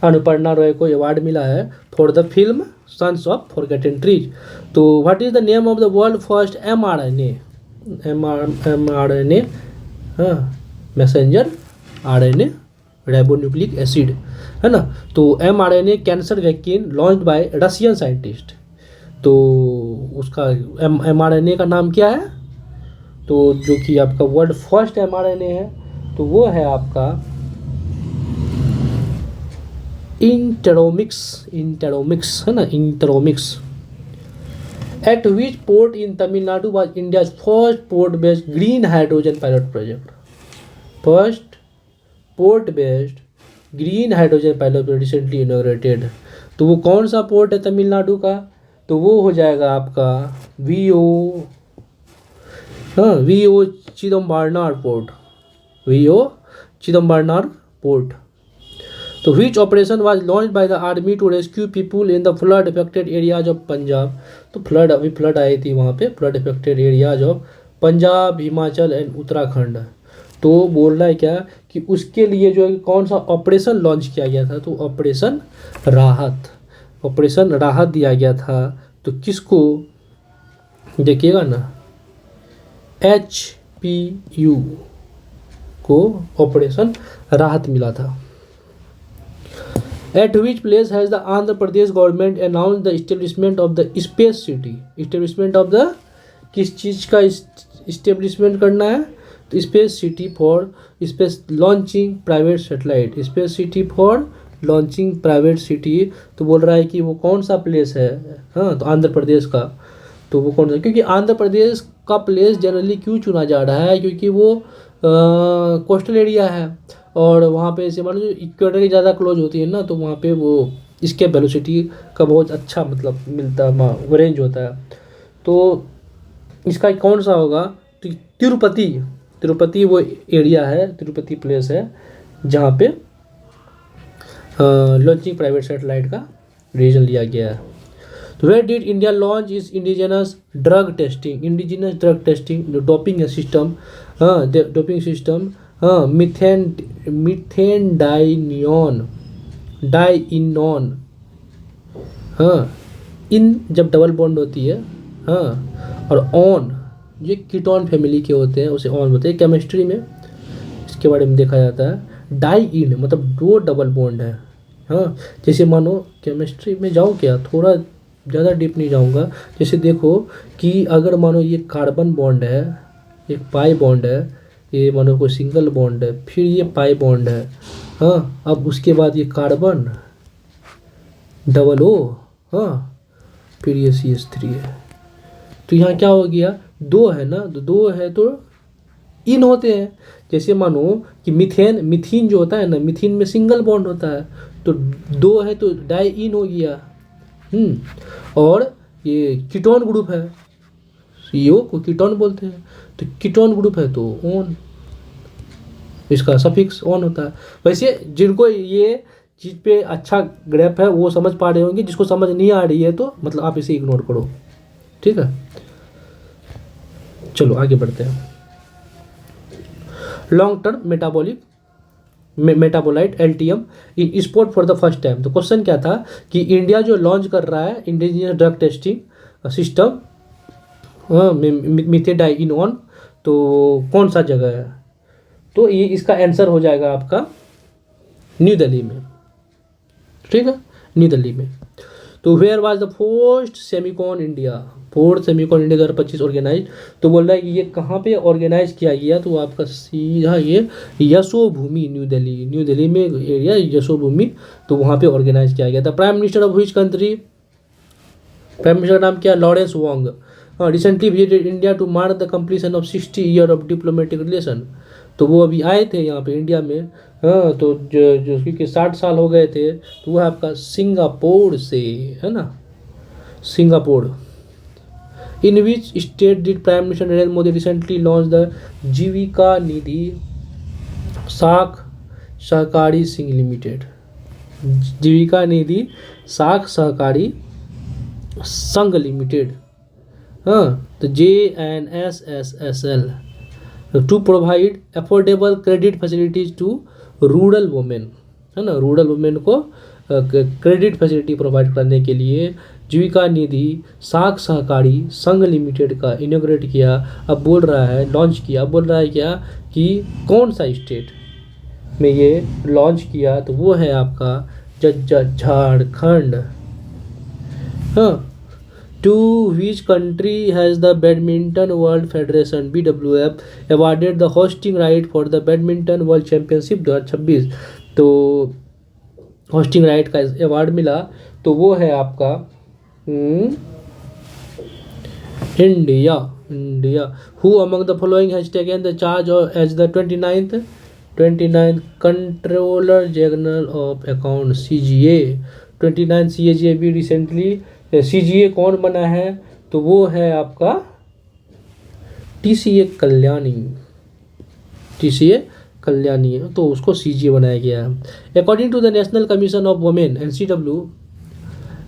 अनुपर्णा रॉय को अवार्ड मिला है for the film sons of forgotten trees. तो what is the name of the world first mRNA हाँ, मैसेंजर RNA राइबोन्यूक्लिक एसिड है ना। तो mRNA cancer vaccine launched by Russian scientist. तो उसका mRNA का नाम क्या है, तो जो कि आपका वर्ल्ड फर्स्ट mRNA है, तो वो है आपका इंटेरोमिक्स है ना, इंटेरोमिक्स। At which port in Tamilnadu was India's first port based green hydrogen pilot project. First port based green hydrogen pilot project recently inaugurated. तो वो कौन सा पोर्ट है तमिलनाडु का, तो वो हो जाएगा आपका वीओ चिदम्बरनार पोर्ट। तो which operation was launch by the army to rescue people in the flood affected areas of Punjab. तो फ्लड आई थी वहाँ पे, flood affected areas of Punjab, Himachal and Uttarakhand. तो बोल रहा है क्या कि उसके लिए जो है कौन सा ऑपरेशन लॉन्च किया गया था, तो ऑपरेशन राहत दिया गया था। तो किसको देखिएगा ना, HPU को ऑपरेशन राहत मिला था। At which place has the Andhra Pradesh government announced the establishment of the space city? Establishment of the किस चीज़ का establishment करना है, तो space city for space launching private satellite, space city for launching private city. तो बोल रहा है कि वो कौन सा प्लेस है, हाँ, तो आंध्र प्रदेश का। तो वो कौन सा, क्योंकि आंध्र प्रदेश का प्लेस जनरली क्यों चुना जा रहा है, क्योंकि वो कोस्टल एरिया है और वहाँ पे ऐसे मान लो इक्वेटर की ज़्यादा क्लोज होती है ना, तो वहाँ पे वो इसके वेलोसिटी का बहुत अच्छा मतलब मिलता है, रेंज होता है। तो इसका कौन सा होगा, तो तिरुपति वो एरिया है, तिरुपति प्लेस है जहाँ पे लॉन्चिंग प्राइवेट सेटेलाइट का रीजन लिया गया है। तो where did India launch is indigenous drug testing doping system, doping system, methane डाइनॉन, इन जब डबल बॉन्ड होती है, और ऑन ये कीटोन फैमिली के होते हैं, उसे ऑन होते हैं। केमिस्ट्री में इसके बारे में देखा जाता है। डाई इन मतलब दो डबल बॉन्ड है, जैसे मानो केमिस्ट्री में जाऊँ क्या, थोड़ा ज़्यादा डीप नहीं जाऊँगा। जैसे देखो कि अगर मानो ये कार्बन बॉन्ड है, एक पाई बॉन्ड है, ये मानो कोई सिंगल बॉन्ड है, फिर ये पाई बॉन्ड है, अब उसके बाद ये कार्बन डबल O, फिर ये CH3 है। तो यहाँ क्या हो गया, दो है ना, दो है तो इन होते हैं। जैसे मानो कि मिथीन जो होता है ना, मिथीन में सिंगल बॉन्ड होता है, तो दो है तो डाई इन हो गया। और ये कीटोन ग्रुप है, CO को कीटोन बोलते हैं, तो कीटोन ग्रुप है तो ऑन, इसका सफिक्स ऑन होता है। वैसे जिनको ये चीज़ पे अच्छा ग्रैप है वो समझ पा रहे होंगे, जिसको समझ नहीं आ रही है तो मतलब आप इसे इग्नोर करो, ठीक है। चलो आगे बढ़ते हैं। Long term metabolite LTM in sport for the first time. तो क्वेश्चन क्या था कि इंडिया जो लॉन्च कर रहा है इंडिजिनियस ड्रग टेस्टिंग सिस्टम मीथेडाइनॉन, तो कौन सा जगह है, तो ये इसका आंसर हो जाएगा आपका न्यू दिल्ली में, ठीक है, न्यू दिल्ली में। तो where was the fourth Semicon India 2025 organize. तो बोल रहा है कि ये कहाँ पे ऑर्गेनाइज किया गया, तो आपका सीधा ये यशोभूमि न्यू दिल्ली में एरिया यशोभूमि, तो वहाँ पे ऑर्गेनाइज किया गया था। Prime minister of which country, prime minister का नाम क्या है? Lawrence Wong. हाँ, recently visited India to mark the completion of 60 year of diplomatic relation. तो वो अभी आए थे यहाँ पे इंडिया में। हाँ, तो जो जो क्योंकि 60 साल हो गए थे, तो वो है आपका सिंगापुर से, है ना, Singapore. In which state did prime minister Narendra Modi recently launch the Jeevika Nidhi Sakh Sahkari Singh limited. जीविका निधि साख सहकारी संघ लिमिटेड, हाँ, तो JNSSSL, to provide affordable credit facilities to rural women, है ना, रूरल वुमेन को क्रेडिट फैसिलिटी प्रोवाइड करने के लिए जीविका निधि साख सहकारी संघ लिमिटेड का इनोग्रेट किया। अब बोल रहा है लॉन्च किया, अब बोल रहा है क्या कि कौन सा स्टेट में ये लॉन्च किया, तो वो है आपका झारखंड। हाँ, to which country has the badminton world federation BWF awarded the hosting right for the badminton world championship 2026। तो होस्टिंग राइट का अवार्ड मिला, तो वो है आपका India. Who among the following has taken the charge as the 29th controller general of account CGA। 29 CGA भी रिसेंटली CGA कौन बना है, तो वो है आपका TCA कल्याणी। TCA कल्याणी है, तो उसको CGA बनाया गया है। According to the national commission of women NCW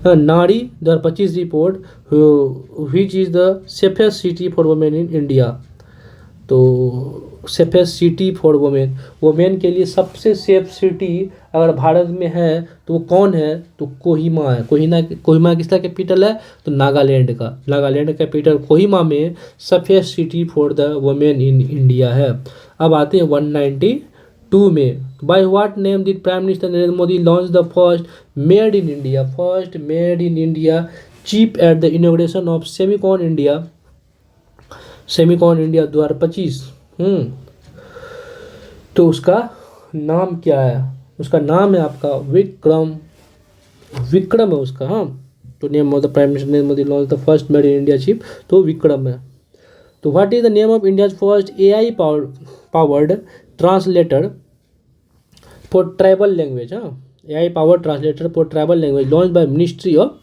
Nari 2025 report, which is the safest city for women in India. तो safest city for women, women के लिए सबसे सेफ सिटी अगर भारत में है तो वो कौन है, तो कोहिमा है। कोहिमा किसका कैपिटल है, तो नागालैंड का। नागालैंड कैपिटल कोहिमा में safest city for the women in India है। अब आते हैं 192 में। By what name did prime minister Narendra Modi launch the first made in India chip at the inauguration of Semicon India 2025। तो उसका नाम क्या है, उसका नाम है आपका विक्रम है उसका। हाँ, तो name of the prime minister Narendra Modi launch the first made in India chip, तो विक्रम है। तो what is the name of India's first AI powered translator for tribal language. हाँ, AI powered translator for tribal language launch by ministry of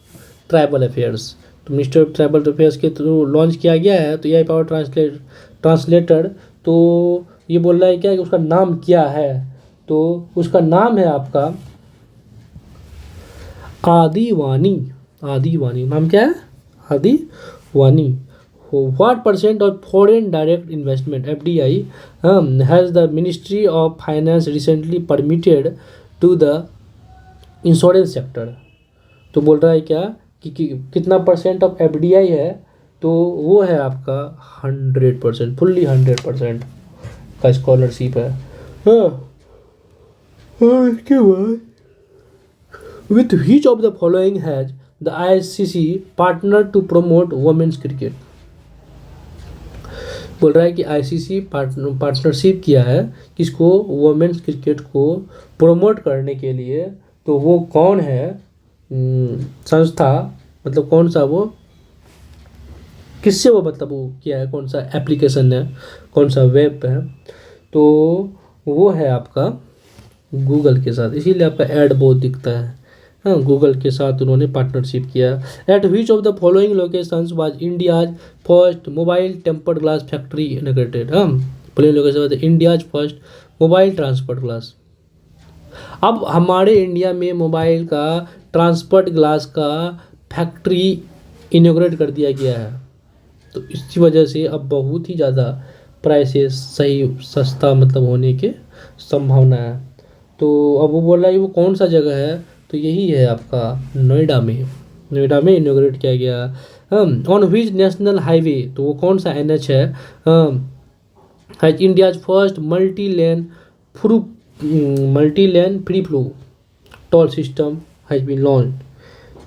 tribal affairs. तो मिनिस्ट्री ऑफ ट्राइबल अफेयर्स के थ्रू लॉन्च किया गया है। तो AI पावर्ड ट्रांसलेटर, तो ये बोल रहा है क्या कि उसका नाम क्या है, तो उसका नाम है आपका आदिवानी। नाम क्या है? आदिवानी। What percent of foreign direct investment FDI has the Ministry of Finance recently permitted to the insurance sector? तो बोल रहा है क्या कि कितना परसेंट ऑफ FDI है, तो वो है आपका 100%, फुल्ली 100% का स्कॉलरशिप है। हाँ, और इसके बाद with which of the following has the ICC partnered to promote women's cricket? बोल रहा है कि ICC पार्टनरशिप किया है किसको, वुमेन्स क्रिकेट को प्रमोट करने के लिए। तो वो कौन है संस्था, मतलब कौन सा वो, किससे वो, मतलब वो किया है, कौन सा एप्लीकेशन है, कौन सा वेब है, तो वो है आपका गूगल के साथ। इसीलिए आपका ऐड बहुत दिखता है। हाँ, गूगल के साथ उन्होंने पार्टनरशिप किया। At which of the following locations was India's first mobile tempered glass factory inaugurated. हाँ, following location India's first mobile transparent glass. अब हमारे इंडिया में मोबाइल का ट्रांसपर्ड ग्लास का फैक्ट्री इनॉग्रेट कर दिया गया है। तो इसी वजह से अब बहुत ही ज़्यादा प्राइसेस सही सस्ता मतलब होने के संभावना है। तो अब वो बोल रहा है वो कौन सा जगह है, तो यही है आपका नोएडा में इनॉग्रेट किया गया। ऑन विच नेशनल हाईवे, तो वो कौन सा NH है, has India's first multi lane free flow toll system has been launch.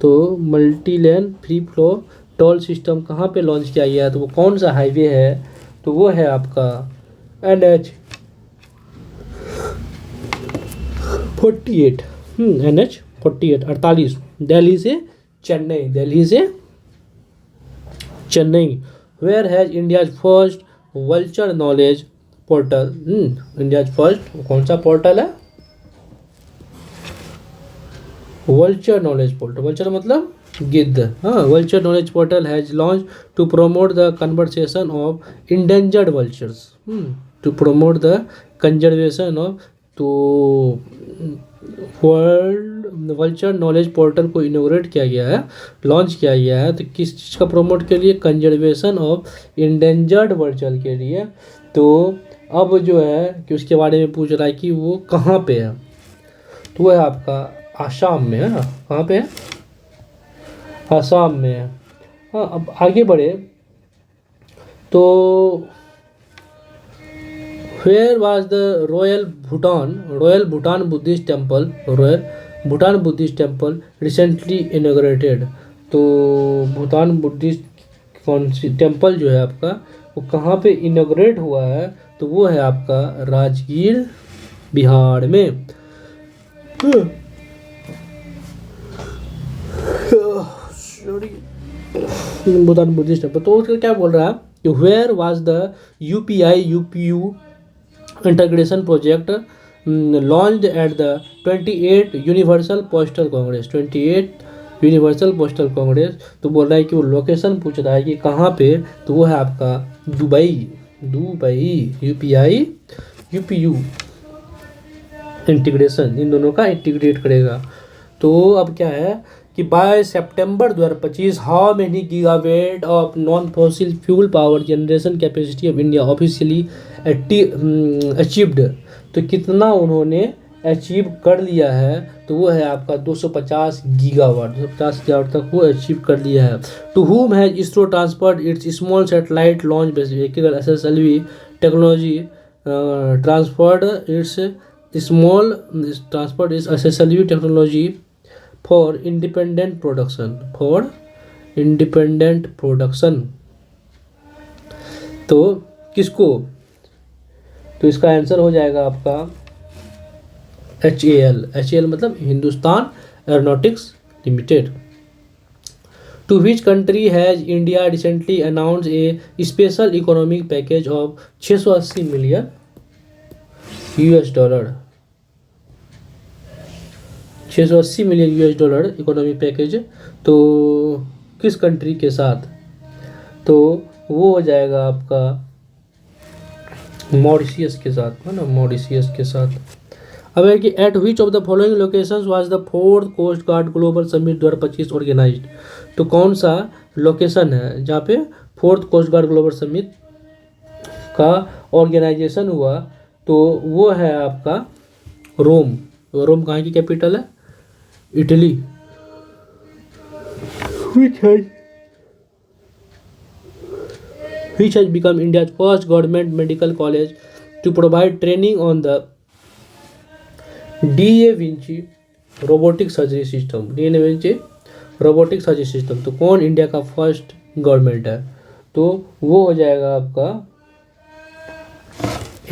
तो multi lane free flow toll system कहाँ पे लॉन्च किया गया है, तो वो कौन सा हाईवे है, तो वो है आपका NH 48 NH 48 दिल्ली से Chennai. Where has India's first vulture knowledge portal. India's first कौन सा पोर्टल है? Vulture knowledge portal. वल्चर मतलब गिद्ध। हाँ, vulture knowledge portal has launch to promote the conversation of endangered vultures. To promote the conservation of, तो वर्ल्ड वल्चर नॉलेज पोर्टल को इनोग्रेट किया गया है, लॉन्च किया गया है। तो किस चीज़ का प्रमोट के लिए? कंजर्वेशन ऑफ इंडेंजर्ड वल्चर के लिए। तो अब जो है कि उसके बारे में पूछ रहा है कि वो कहाँ पे है, तो वो है आपका आसाम में है ना। कहाँ पे है? आसाम में है। हाँ, अब आगे बढ़े तो where was the royal Bhutan Buddhist temple, royal Bhutan Buddhist temple recently inaugurated. तो भूटान बुद्धिस्ट कौन सी टेम्पल जो है आपका, वो कहाँ पे इनॉग्रेट हुआ है? तो वो है आपका राजगीर बिहार में। Bhutan Buddhist temple. तो उसका क्या बोल रहा है कि where was the UPU integration project launched at the 28 universal postal congress. 28 universal postal congress. तो बोल रहा है कि वो लोकेशन पूछ रहा है कि कहाँ पे, तो वो है आपका दुबई। यूपीयू इंटीग्रेशन इन दोनों का इंटीग्रेट करेगा। तो अब क्या है कि by September 2025 how many gigawatt of non fossil fuel power generation capacity of India officially achieved. तो कितना उन्होंने अचीव कर लिया है? तो वो है आपका 250 गीगावाट। 250 गीगावाट तक वो अचीव कर लिया है। To whom has ISRO transferred its small satellite launch vehicle SSLV technology transferred its SSLV technology for independent production. तो किसको? तो इसका आंसर हो जाएगा आपका HAL मतलब Hindustan aeronautics limited. To which country has India recently announce a special economic package of 680 million $680 million $680 economic package. तो किस कंट्री के साथ? तो वो हो जाएगा आपका मॉरिशियस के साथ, है ना, मॉरिशियस के साथ। अब है कि at which of the following locations was the 4th coast guard global summit 2025 organized. तो कौन सा लोकेशन है जहाँ पे 4th coast guard global summit का ऑर्गेनाइजेशन हुआ? तो वो है आपका रोम। रोम कहाँ की कैपिटल है? Italy. Which has become India's first government medical college to provide training on the Da Vinci robotic surgery system। Da Vinci robotic surgery system। तो कौन इंडिया का फर्स्ट गवर्नमेंट है? तो वो हो जाएगा आपका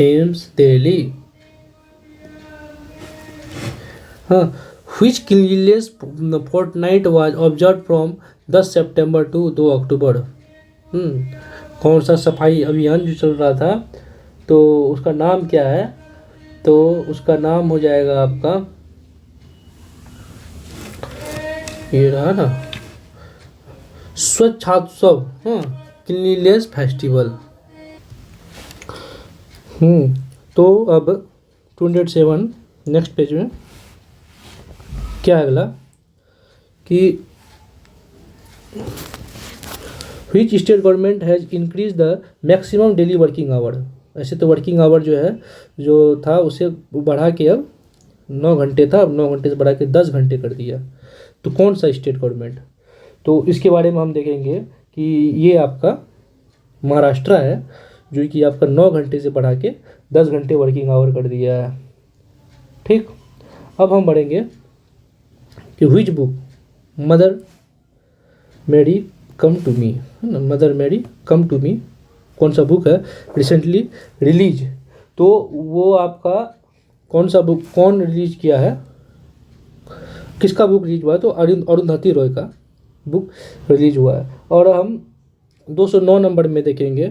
एम्स दिल्ली। हाँ, which cleanliness fortnight was observed from 10 September to 2 अक्टूबर। कौन सा सफाई अभियान जो चल रहा था, तो उसका नाम क्या है? तो उसका नाम हो जाएगा आपका, ये रहा ना, स्वच्छोत्सव। हाँ, क्लीनलीनेस फेस्टिवल। तो अब 207 नेक्स्ट पेज में क्या है अगला कि विच state government has increase the maximum daily working hour. ऐसे तो वर्किंग आवर जो है जो था उसे बढ़ा के अब 9 घंटे था, अब 9 घंटे से बढ़ा के 10 घंटे कर दिया। तो कौन सा स्टेट गवर्नमेंट? तो इसके बारे में हम देखेंगे कि ये आपका महाराष्ट्र है जो कि आपका 9 घंटे से बढ़ा के 10 घंटे वर्किंग आवर कर दिया है। ठीक, अब हम बढ़ेंगे कि विच बुक मदर मेरी कम टू मी, है ना, मदर मेरी कम टू मी कौन सा बुक है रिसेंटली रिलीज? तो वो आपका कौन सा बुक कौन रिलीज किया है, किसका बुक रिलीज हुआ है? तो अरुंधति रॉय का बुक रिलीज हुआ है। और हम 209 नंबर में देखेंगे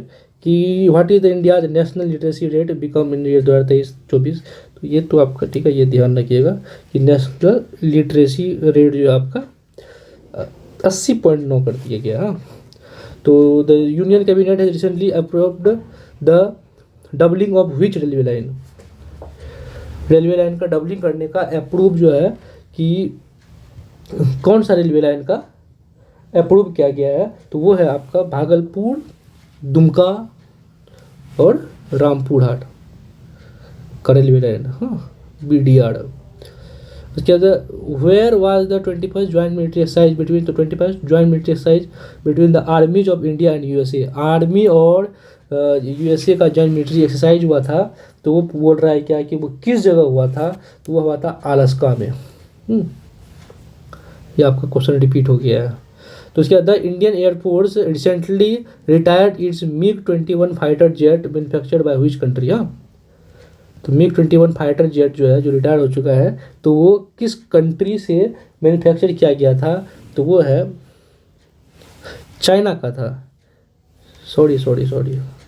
कि what is the India's national literacy rate become in year 2023-24। तो ये तो आपका ठीक है, ये ध्यान रखिएगा कि नेशनल लिटरेसी रेट जो आपका 80.9 कर दिया गया। हाँ, तो the union cabinet has recently approved the doubling of which railway line. Railway line का डबलिंग करने का अप्रूव जो है कि कौन सा रेलवे लाइन का अप्रूव किया गया है, तो वो है आपका भागलपुर, दुमका और रामपुर हाट का रेलवे लाइन। हाँ, BDR। उसके बाद where was the 21st joint military exercise between, तो 21st joint military exercise between the armies of India and USA। Army और USA का ज्वाइंट मिलिट्री एक्सरसाइज हुआ था, तो वो बोल रहा है क्या कि वो किस जगह हुआ था, तो वो हुआ था अलास्का में। ये आपका क्वेश्चन रिपीट हो गया है। तो उसके बाद the Indian air force recently retired it's MiG-21 fighter jet manufactured by which country. हाँ, तो MiG-21 फाइटर जेट जो है, जो रिटायर हो चुका है, तो वो किस कंट्री से मैन्युफैक्चर किया गया था, तो वो है चाइना का था। सॉरी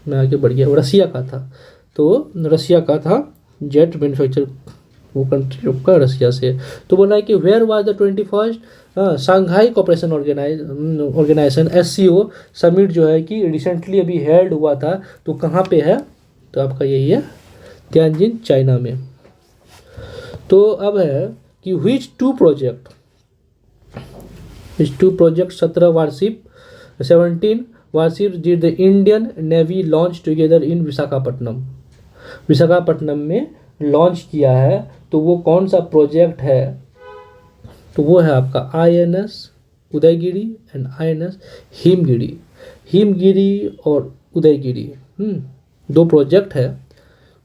मैं आगे बढ़ गया, रसिया का था। तो रसिया का था जेट मैन्युफैक्चर, वो कंट्री आपका रसिया से। तो बोला है कि where was the 21st Shanghai cooperation organization SCO summit जो है कि रिसेंटली अभी हेल्ड हुआ था, तो कहाँ पे है, तो आपका यही है तियानजिन, चाइना में। तो अब है कि which two project 17 warship 17 warship did the Indian navy launch together in Visakhapatnam. Visakhapatnam में लॉन्च किया है, तो वो कौन सा प्रोजेक्ट है, तो वो है आपका INS Udaygiri and INS Himgiri. Himgiri और उदयगिरी 2 प्रोजेक्ट है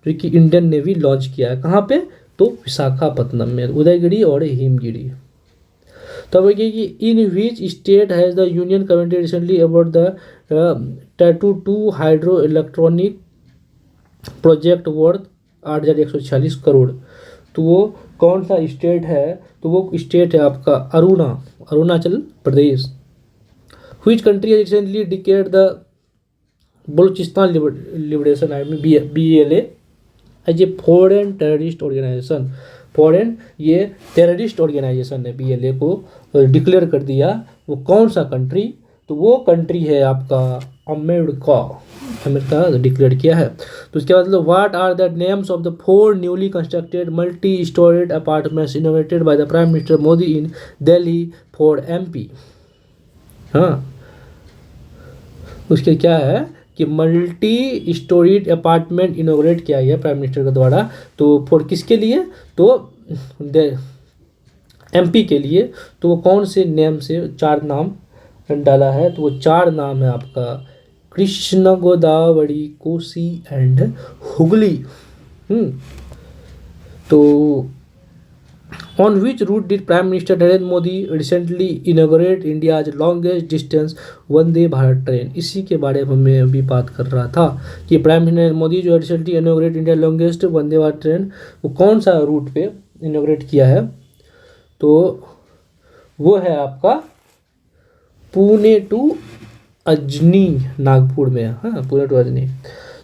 जो कि इंडियन नेवी लॉन्च किया है। कहाँ पे, तो विशाखापट्टनम में, उदयगिरी और हिमगिरी। तो अब कि in which state has the union committee recently about the Tatu 2 hydro electronic project worth 8,146 crore. तो वो कौन सा स्टेट है, तो वो स्टेट है आपका Arunachal Pradesh. Which country recently declared the Balochistan liberation army BLA as a foreign terrorist organisation. Foreign ये टेररिस्ट ऑर्गेनाइजेशन है, BLA को डिक्लेयर कर दिया। वो कौन सा कंट्री, तो वो कंट्री है आपका अमेरिका डिक्लेयर किया है। तो उसके बाद what are the names of the 4 newly constructed multi storeyed apartments innovated by the prime minister Modi in Delhi for MP। हाँ, उसके क्या है कि मल्टी स्टोरीड अपार्टमेंट इनोग्रेट किया गया प्राइम मिनिस्टर के द्वारा, तो फॉर किसके लिए, तो MP के लिए। तो वो कौन से नेम से 4 नाम डाला है, तो वो 4 नाम है आपका कृष्ण, गोदावरी, कोसी एंड हुगली। तो on which route did prime minister Narendra Modi recently inaugurate India's longest distance Vande Bharat train. इसी के बारे में मैं अभी बात कर रहा था कि प्राइम मिनिस्टर नरेंद्र मोदी जो recently inaugurate India longest Vande Bharat train, वो कौन सा रूट पे इनॉग्रेट किया है, तो वो है आपका पुणे टू अजनी, नागपुर में। हाँ, पुणे टू अजनी।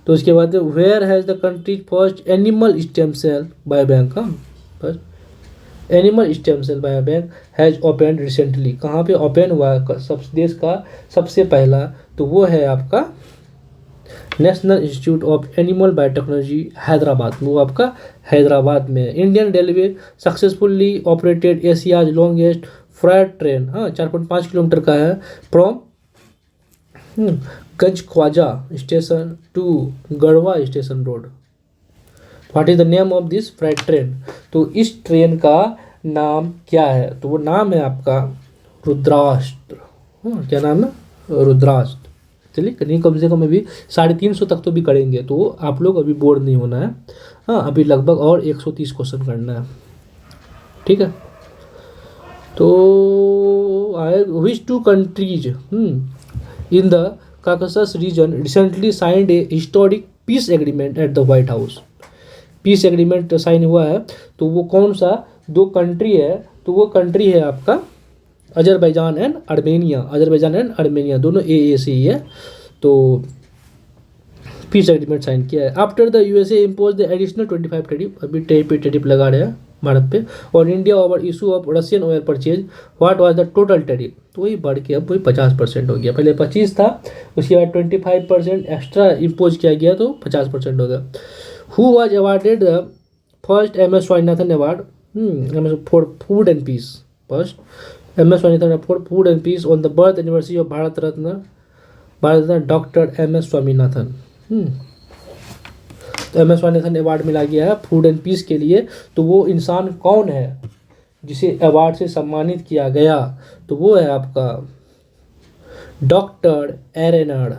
तो उसके बाद where has the country first animal stem cell bio bank. हाँ, बस animal stem cell bio bank has open recently. कहाँ पे ओपन हुआ सब देश का सबसे पहला, तो वो है आपका national institute of animal biotechnology Hyderabad, वो आपका हैदराबाद में। Indian railway successfully operated Asia's longest freight train. हाँ, 4.5 किलोमीटर का है, from Ganj Khwaja station to Garhwa station road. What is the name of this freight train, तो इस ट्रेन का नाम क्या है, तो वो नाम है आपका रुद्राष्ट्र। हाँ, क्या नाम है, रुद्राष्ट्र। चलिए, कहीं कम से कम अभी 350 तक तो भी करेंगे, तो आप लोग अभी बोर नहीं होना है। हाँ, अभी लगभग और 130 क्वेश्चन करना है, ठीक है। तो आए which 2 countries in the Caucasus region recently signed a historic peace agreement at the White House. Peace agreement sign हुआ है, तो वो कौन सा 2 कंट्री है, तो वो कंट्री है आपका अजरबैजान एंड आर्मेनिया दोनों ए से ही है। तो पीस एग्रीमेंट साइन किया है। After the USA impose the additional 25 tariff, अभी टैरिफ लगा रहे हैं भारत पे, और India over issue of Russian oil purchase what was the total tariff, तो वही बढ़ के अब वही 50% हो गया। पहले 25 था, उसके बाद 25% एक्स्ट्रा इम्पोज किया गया तो 50% हो गया। Who was awarded the first MS Swaminathan award for food and peace, first MS Swaminathan for food and peace on the birth anniversary of Bharat Ratna doctor MS Swaminathan. तो MS स्वामीनाथन अवार्ड मिला गया है फूड एंड पीस के लिए। तो वो इंसान कौन है जिसे अवार्ड से सम्मानित किया गया, तो वो है आपका डॉक्टर एरनड।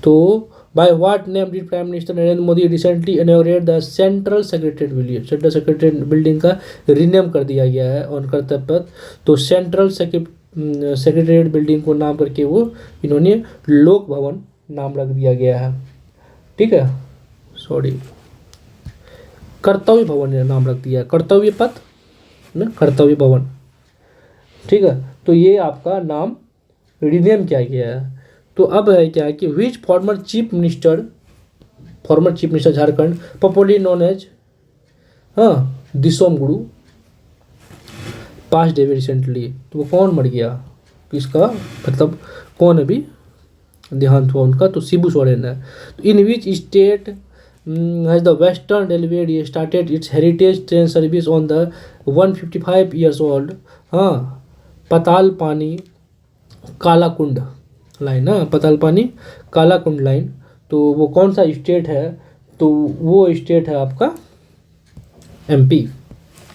तो bye what name did prime minister Narendra Modi recently inaugurate the central secretariat building का रीनेम कर दिया गया है ऑन कर्तव्य। तो सेंट्रल सेक्रेटरीट बिल्डिंग को नाम करके वो इन्होंने लोक भवन नाम रख दिया गया है, ठीक है, सॉरी कर्तव्य भवन ने नाम रख दिया है, कर्तव्य पथ ना कर्तव्य भवन, ठीक है। तो ये आपका नाम रीनेम किया गया है। तो अब है क्या कि which former chief minister Jharkhand popularly known as Dishom Guru pass day recently, तो वो कौन मर गया, किसका मतलब कौन अभी देहांत हुआ उनका, तो शिबू सोरेन है। तो in which state has the western railway started its heritage train service on the 155 years old Patal Pani Kalakund line ना, पताल पानी कालाकुंड लाइन। तो वो कौन सा स्टेट है, तो वो स्टेट है आपका MP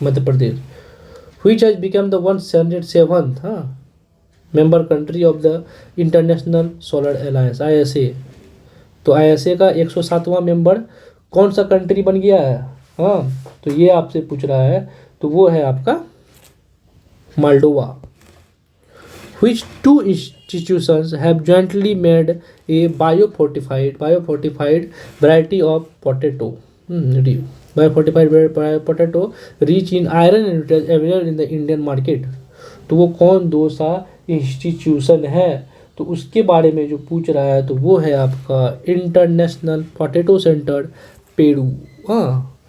Madhya Pradesh. Which has become the 107th member country of the international solar alliance ISA। तो ISA का 107वां मेंबर कौन सा कंट्री बन गया है, तो ये आपसे पूछ रहा है, तो वो है आपका Moldova. Which two institutions have jointly made a biofortified variety of potato? Biofortified potato rich in iron and nutrients available in the Indian market। तो वो कौन दो सा इंस्टीट्यूशन है, तो उसके बारे में जो पूछ रहा है, तो वो है आपका international potato centre Peru,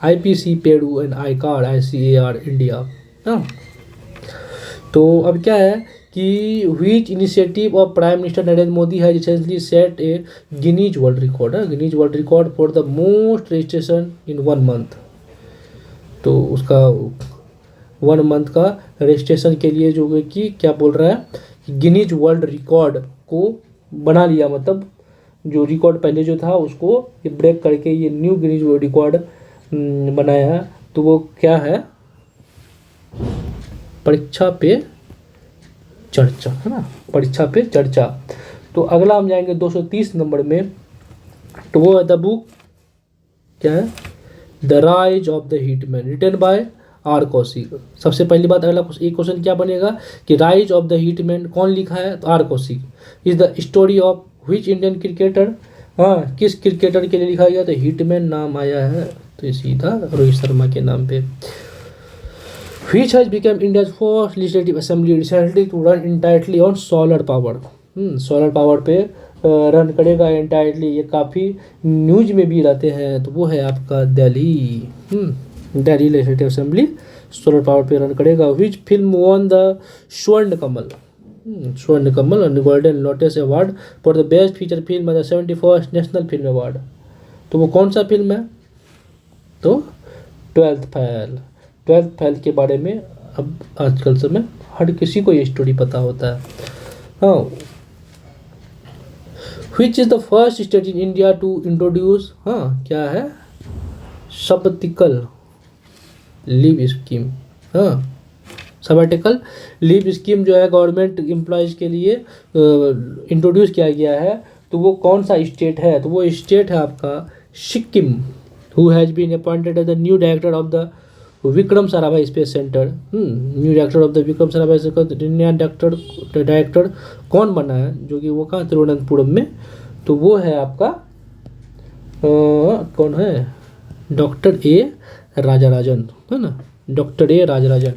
IPC Peru and ICAR India. तो अब क्या है कि which initiative of prime minister Narendra Modi है recently set a Guinness world record for the most registration in 1 month। तो उसका 1 month का रजिस्ट्रेशन के लिए जो है कि क्या बोल रहा है कि गिनीज वर्ल्ड रिकॉर्ड को बना लिया, मतलब जो रिकॉर्ड पहले जो था उसको ये ब्रेक करके ये न्यू गिनीज वर्ल्ड रिकॉर्ड बनाया है। तो वो क्या है, परीक्षा पे चर्चा, है ना, परीक्षा पे चर्चा। तो अगला हम जाएंगे 230 नंबर में, तो वो है द बुक क्या है, the rise of the hitman written by R Kaushik. सबसे पहली बात अगला एक क्वेश्चन क्या बनेगा कि राइज ऑफ द हिटमैन कौन लिखा है, तो R Kaushik. Is the story of which Indian cricketer, किस क्रिकेटर के लिए लिखा गया, तो हिटमैन नाम आया है तो ये सीधा रोहित शर्मा के नाम पे। Which has become India's first legislative assembly recently to run entirely on solar power। Solar power पे रन करेगा एंटायरली, ये काफ़ी न्यूज में भी रहते हैं। तो वो है आपका Delhi legislative assembly solar power पे रन करेगा। Which film won the Swarna Kamal and golden lotus award for the best feature film the 71st national film award. तो वो कौन सा फिल्म है, तो 12th फेल के बारे में अब आजकल समय हर किसी को ये स्टोरी पता होता है। Which is the first state in India to introduce क्या है, sabbatical leave scheme. Sabbatical leave scheme जो है गवर्नमेंट एम्प्लॉयज़ के लिए इंट्रोड्यूस किया गया है। तो वो कौन सा स्टेट है, तो वो स्टेट है आपका Sikkim. Who has been appointed as the new director of the Vikram Sarabhai space centre. New director of the Vikram Sarabhai नया डायरेक्टर कौन बना है, जो कि वो कहाँ तिरुवनंतपुरम में। तो वो है आपका कौन है, डॉक्टर A राजराजन, है ना, डॉक्टर A राजराजन।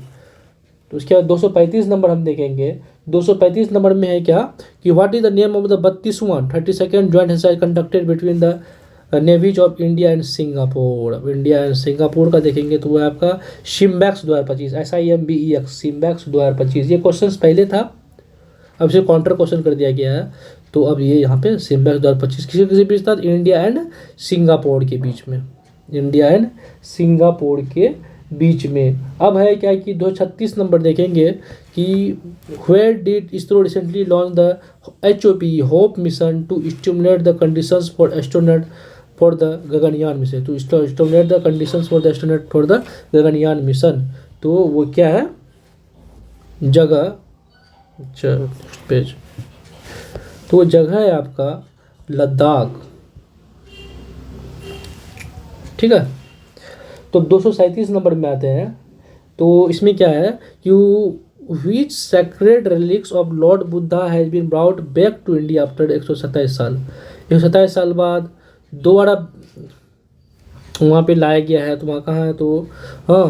तो उसके बाद 235 नंबर हम देखेंगे। 235 नंबर में है क्या कि what is the name of the 32वां 32nd joint exercise conducted between the navies of India and Singapore. अब इंडिया एंड सिंगापुर का देखेंगे तो वो है आपका सिम्बैक्स 2025, SIMBEX सिम्बैक्स 2025। ये क्वेश्चन पहले था, अब इसे काउंटर क्वेश्चन कर दिया गया है। तो अब ये यहाँ पे सिम्बैक्स 2025 किसी किसी बीच था, इंडिया एंड सिंगापुर के बीच में, इंडिया एंड सिंगापुर के बीच में। अब है क्या कि 236 नंबर देखेंगे कि where did ISRO recently launch the HOP hope mission to stimulate the conditions for astronaut for the Gaganyaan mission, to stimulate the conditions for the astronaut for the Gaganyaan mission. तो वो क्या है जगह, पेज, तो वो जगह है आपका लद्दाख। ठीक है, तो 237 नंबर में आते हैं। तो इसमें क्या है कि which sacred relics of lord Buddha has been brought back to India after 127 साल, 127 साल बाद दोबारा वहाँ पे लाया गया है। तो वहाँ कहाँ है, तो हाँ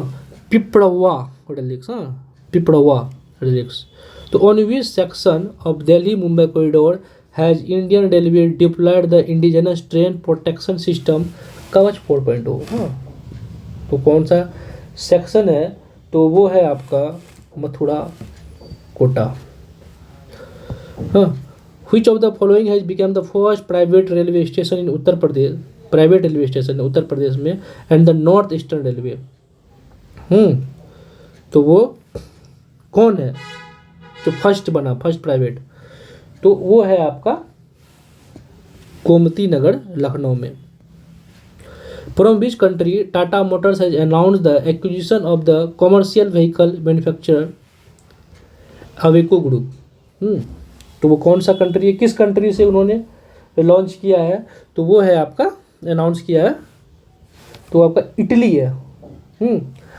पिपड़वा रिलिक्स, हाँ पिपड़वा रिलिक्स। तो on which section of Delhi Mumbai corridor has Indian railway deployed the indigenous train protection system Kavach 4.0। हाँ, तो कौन सा सेक्शन है, तो वो है आपका मथुरा कोटा। हाँ, which of the following has become the first private railway station in Uttar Pradesh, private railway station Uttar Pradesh में and the north eastern railway. तो वो कौन है जो फर्स्ट बना, फर्स्ट प्राइवेट, तो वो है आपका गोमती नगर लखनऊ में। From which country Tata Motors has announced the acquisition of the commercial vehicle manufacturer Iveco Group? तो वो कौन सा कंट्री है, किस कंट्री से उन्होंने लॉन्च किया है, तो वो है आपका अनाउंस किया है, तो आपका इटली है।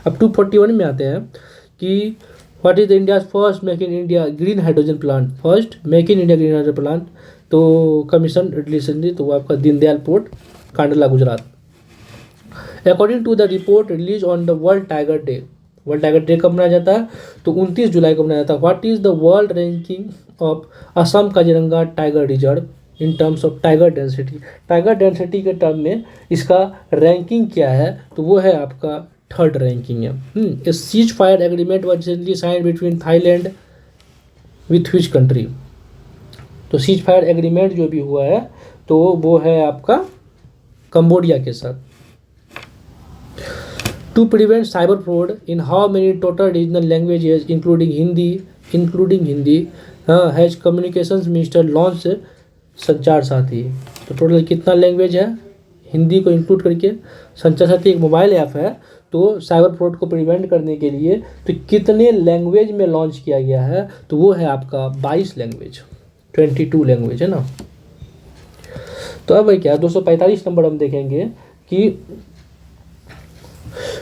अब 241 में आते हैं कि what is the India first make in India green hydrogen plant, first make in India green hydrogen plant, तो कमीशन रिसेंटली, तो वो आपका Deendayal port Kandla Gujarat. According to the report release on the world tiger day, world tiger day कब मनाया जाता है, तो 29 जुलाई को मनाया जाता है। What is the world ranking of Assam Kaziranga tiger reserve in terms of tiger density, tiger density के टर्म में इसका रैंकिंग क्या है, तो वो है आपका थर्ड रैंकिंग है। Cease fire agreement was recently signed between Thailand with which country, तो सीज फायर एग्रीमेंट जो भी हुआ है तो वो है आपका कंबोडिया के साथ। To prevent cyber fraud in how many total regional languages including Hindi has communications minister launch Sanchar Saathi. तो टोटल कितना लैंग्वेज है हिंदी को इंक्लूड करके, संचार साथी एक मोबाइल ऐप है, तो साइबर फ्रॉड को प्रिवेंट करने के लिए तो कितने लैंग्वेज में लॉन्च किया गया है, तो वो है आपका 22 लैंग्वेज, 22 लैंग्वेज है ना। तो अब क्या 245 नंबर हम देखेंगे कि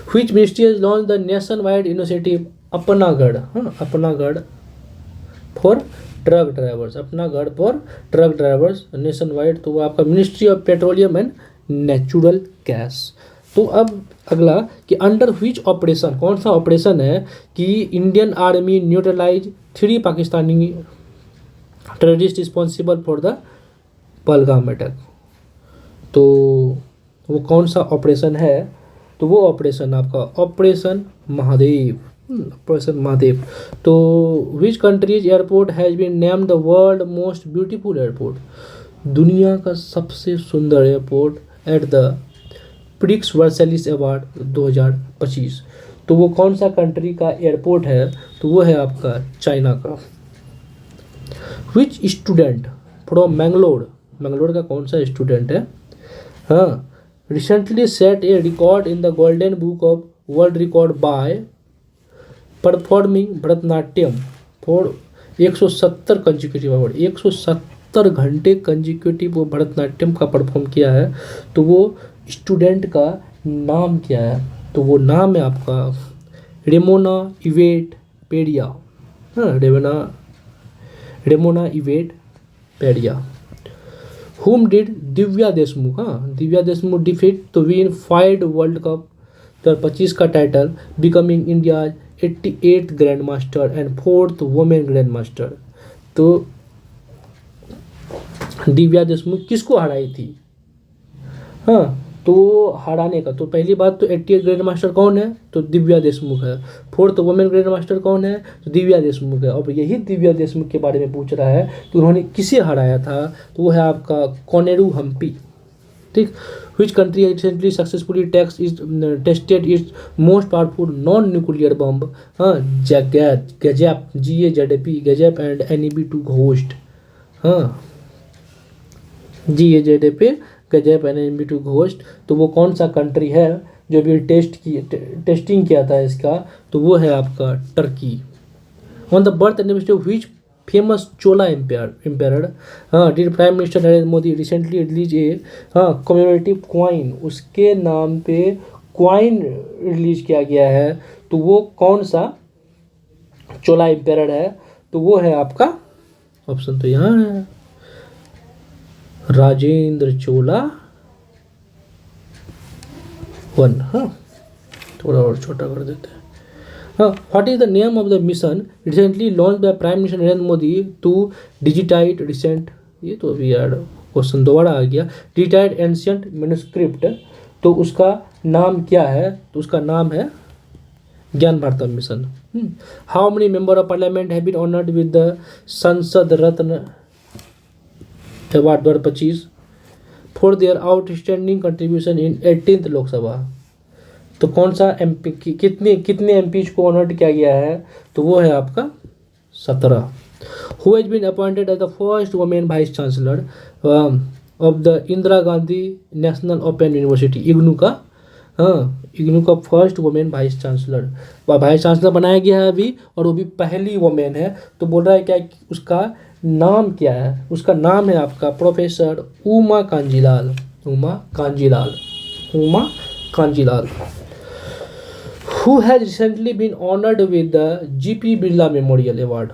which ministry has launch the nationwide initiative Apnaghar, Apnaghar for truck drivers, Apnaghar for truck drivers nationwide, तो वो आपका ministry of petroleum and natural gas. तो अब अगला कि अंडर व्हिच ऑपरेशन, कौन सा ऑपरेशन है कि Indian army neutralise 3 Pakistani terrorist responsible for the Pahalgam attack, तो वो कौन सा ऑपरेशन है, तो वो ऑपरेशन आपका ऑपरेशन महादेव, ऑपरेशन महादेव। तो which countries airport has been named the world most beautiful airport, दुनिया का सबसे सुंदर airport at the prix Versailles award 2025, तो वो कौन सा कंट्री का एयरपोर्ट है, तो वो है आपका चाइना का। Which student from Mangalore, Mangalore का कौन सा स्टूडेंट है, हाँ recently set a record in the golden book of world record by performing Bharatanatyam for 170 consecutive hour, 170 घंटे कंजिक्यूटिव वो भरतनाट्यम का परफॉर्म किया है, तो वो स्टूडेंट का नाम क्या है, तो वो नाम है आपका रेमोना इवेट पेडिया, हाँ रेमोना इवेट पेडिया। Whom did दिव्या देशमुख, हाँ Divya Deshmukh defeat to win 5 world cup 2025 का title, becoming India 88th grandmaster and 4th women grandmaster. तो दिव्या देशमुख किसको हराई थी? हाँ, तो हराने का तो पहली बात तो 88th ग्रैंड मास्टर कौन है? तो दिव्या देशमुख है। 4th वुमेन ग्रैंड मास्टर कौन है? तो दिव्या देशमुख है। अब यही दिव्या देशमुख के बारे में पूछ रहा है कि उन्होंने किसे हराया था, तो वो है आपका कोनेरू हम्पी। ठीक। Which country recently successfully tested it's most powerful non nuclear बम्ब? हाँ, गजैप, GAZP, गजैप एंड NEB-2 घोस्ट। हाँ, GAZP, गजैप एंड NEB-2 घोस्ट। तो वो कौन सा कंट्री है जो भी टेस्टिंग किया था इसका? तो वो है आपका Turkey. On the birth anniversary of which famous Chola empire did prime minister Narendra Modi recently release a commemorative coin? उसके नाम पे क्वाइन रिलीज किया गया है। तो वो कौन सा चोला एम्पायर है? तो वो है आपका, ऑप्शन तो यहाँ है, राजेंद्र चोला वन। हाँ, थोड़ा और छोटा कर देते हैं। हाँ, what is the name of the mission recently launch by prime minister Narendra Modi to digitise recent? ये तो अभी यार क्वेश्चन दोबारा आ गया। डिजिटाइज एंशियंट मैन्युस्क्रिप्ट, तो उसका नाम क्या है? तो उसका नाम है Gyan Bharatam mission. How many member of parliament have been honoured with the Sansad Ratna award 2025 for their outstanding contribution in 18th Lok Sabha? तो कौन सा MP कितने MPs को ऑनर्ड किया गया है? तो वो है आपका 17। Who has been appointed as the first women vice chancellor of the Indira Gandhi national open university? IGNOU का, हाँ, इग्नू का फर्स्ट वुमेन वाइस चांसलर बनाया गया है अभी, और वो भी पहली वुमेन है। तो बोल रहा है क्या, उसका नाम क्या है? उसका नाम है आपका professor Uma Kanjilal. Who has recently been honored with the GP Birla memorial award?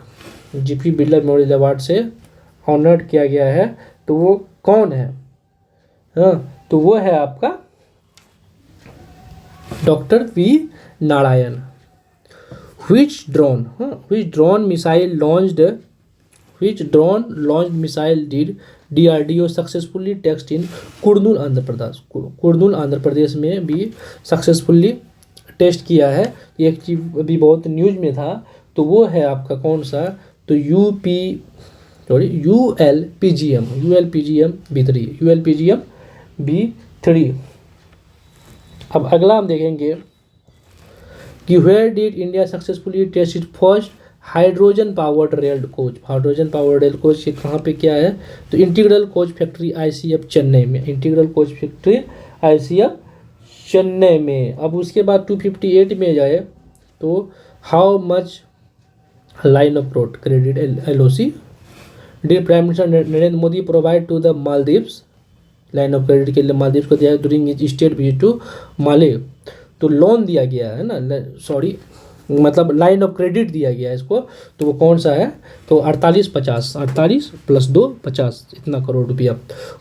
GP Birla memorial award से ऑनर्ड किया गया है। तो वो कौन है? हाँ, तो वो है आपका doctor V Narayan. Which drone missile did DRDO successfully test in Kurnool Andhra Pradesh? Kurnool Andhra Pradesh में भी सक्सेसफुली टेस्ट किया है। एक चीज अभी बहुत न्यूज में था। तो वो है आपका कौन सा? तो ULPGM B3। अब अगला हम देखेंगे कि where did India successfully test it first hydrogen powered rail coach? Hydrogen powered rail coach ये कहाँ पे क्या है? तो integral coach factory ICF Chennai में, integral coach factory ICF Chennai में। अब उसके बाद 258 में जाए तो how much line of road credit LOC did prime minister Narendra Modi provide to the Maldives? Line of credit के लिए मालदीव्स को दिया during is state visit to माले। तो लोन दिया गया है ना, सॉरी, मतलब लाइन ऑफ क्रेडिट दिया गया है इसको। तो वो कौन सा है? तो 48 + 2 50, इतना करोड़ रुपया।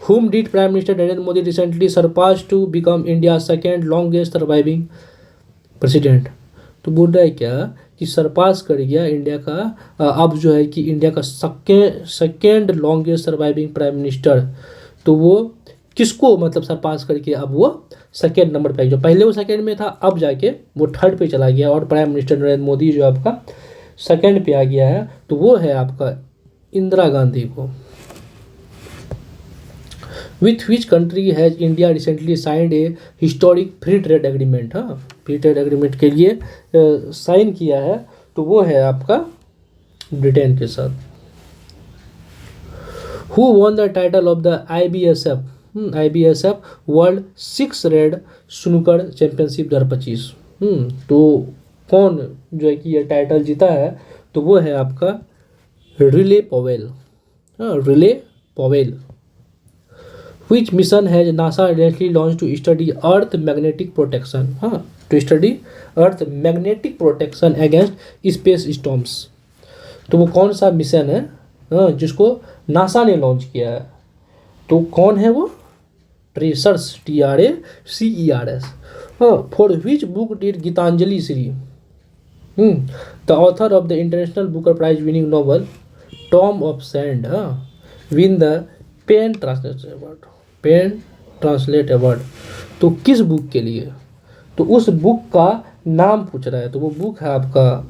Whom did prime minister Narendra Modi recently surpass to become India second longest surviving president? तो बोल रहा है क्या कि सरपास कर गया इंडिया का, अब जो है कि इंडिया का second longest surviving prime minister. तो वो किसको मतलब सरपास करके अब वो सेकेंड नंबर पे, जो पहले वो सेकेंड में था अब जाके वो थर्ड पे चला गया, और प्राइम मिनिस्टर नरेंद्र मोदी जो आपका सेकेंड पे आ गया है। तो वो है आपका इंदिरा गांधी को। With which country has India recently signed a historic free trade agreement? हाँ, फ्री ट्रेड एग्रीमेंट के लिए साइन किया है। तो वो है आपका ब्रिटेन के साथ। Who won the title of the IBSF world 6 red snooker championship 2025? तो कौन जो है कि ये टाइटल जीता है? तो वो है आपका Riley Powell. Which mission has NASA recently launch to study earth magnetic protection? हाँ, to study earth magnetic protection against space storms. तो वो कौन सा मिशन है जिसको नासा ने लॉन्च किया है? तो कौन है वो? Tracers, TRACERS। हाँ, for which book did Geetanjali Shree the author of the international booker prize winning novel tomb of sand win the pen translate award, pen translate award. तो किस बुक के लिए, तो उस बुक का नाम पूछ रहा है। तो वो बुक है आपका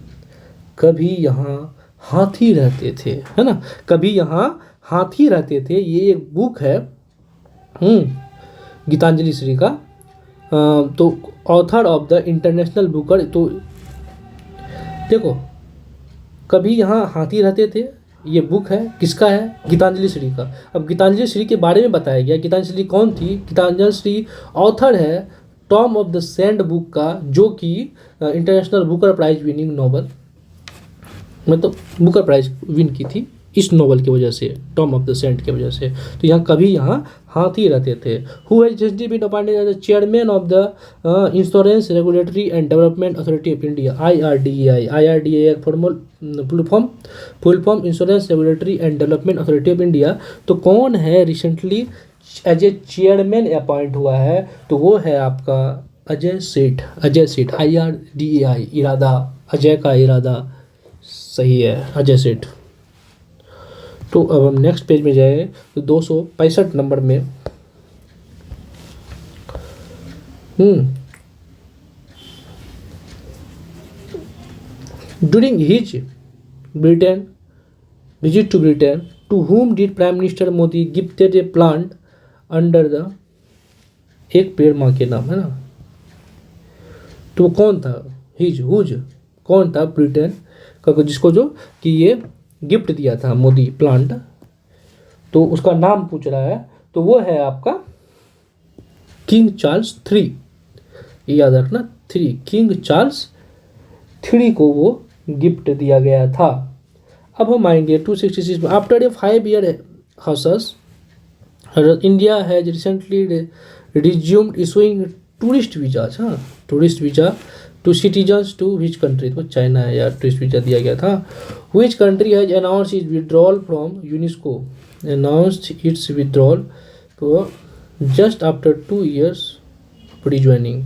कभी यहाँ हाथी रहते थे, है ना, कभी यहाँ हाथी रहते थे। ये एक बुक है गीतांजलि श्री का। तो author of the international Booker, तो देखो कभी यहाँ हाथी रहते थे, ये बुक है किसका है, गीतांजलि श्री का। अब गीतांजलि श्री के बारे में बताया गया। गीतांजलि श्री कौन थी, गीतांजलि श्री ऑथर है tomb of the sand book का, जो कि international booker prize winning novel, मतलब बुकर प्राइज विन की थी इस नॉवल की वजह से, टॉम ऑफ द सैंड की वजह से। तो यहाँ कभी यहाँ हाथी रहते थे। Who has recently been appointed as the chairman of the insurance regulatory and development authority of India, IRDAI। IRDAI full form insurance regulatory and development authority of India. तो कौन है recently as a chairman appoint हुआ है, तो वो है आपका अजय सेठ। अजय सेठ, IRDAI, इरादा, अजय का इरादा सही है, अजय सेठ। तो अब हम नेक्स्ट पेज में जाए तो 265 नंबर में during his Britain visit to Britain, to whom did prime minister Modi gifted a plant under the, एक पेड़ माँ के नाम, है ना। तो वो कौन था, हिज हुज कौन था ब्रिटेन का, जिसको जो कि ये गिफ्ट दिया था मोदी प्लांट, तो उसका नाम पूछ रहा है। तो वो है आपका किंग चार्ल्स 3, याद रखना 3, किंग चार्ल्स 3 को वो गिफ्ट दिया गया था। अब हम आएंगे 266 में। After a 5 year hiatus, India has recently resumed issuing tourist visa, हाँ tourist visa to citizens to which country, तो चाइना है यार, टूरिस्ट वीजा दिया गया था। Which country has announced its withdrawal from UNESCO, announced its withdrawal, तो जस्ट आफ्टर 2 years रिज्वाइनिंग,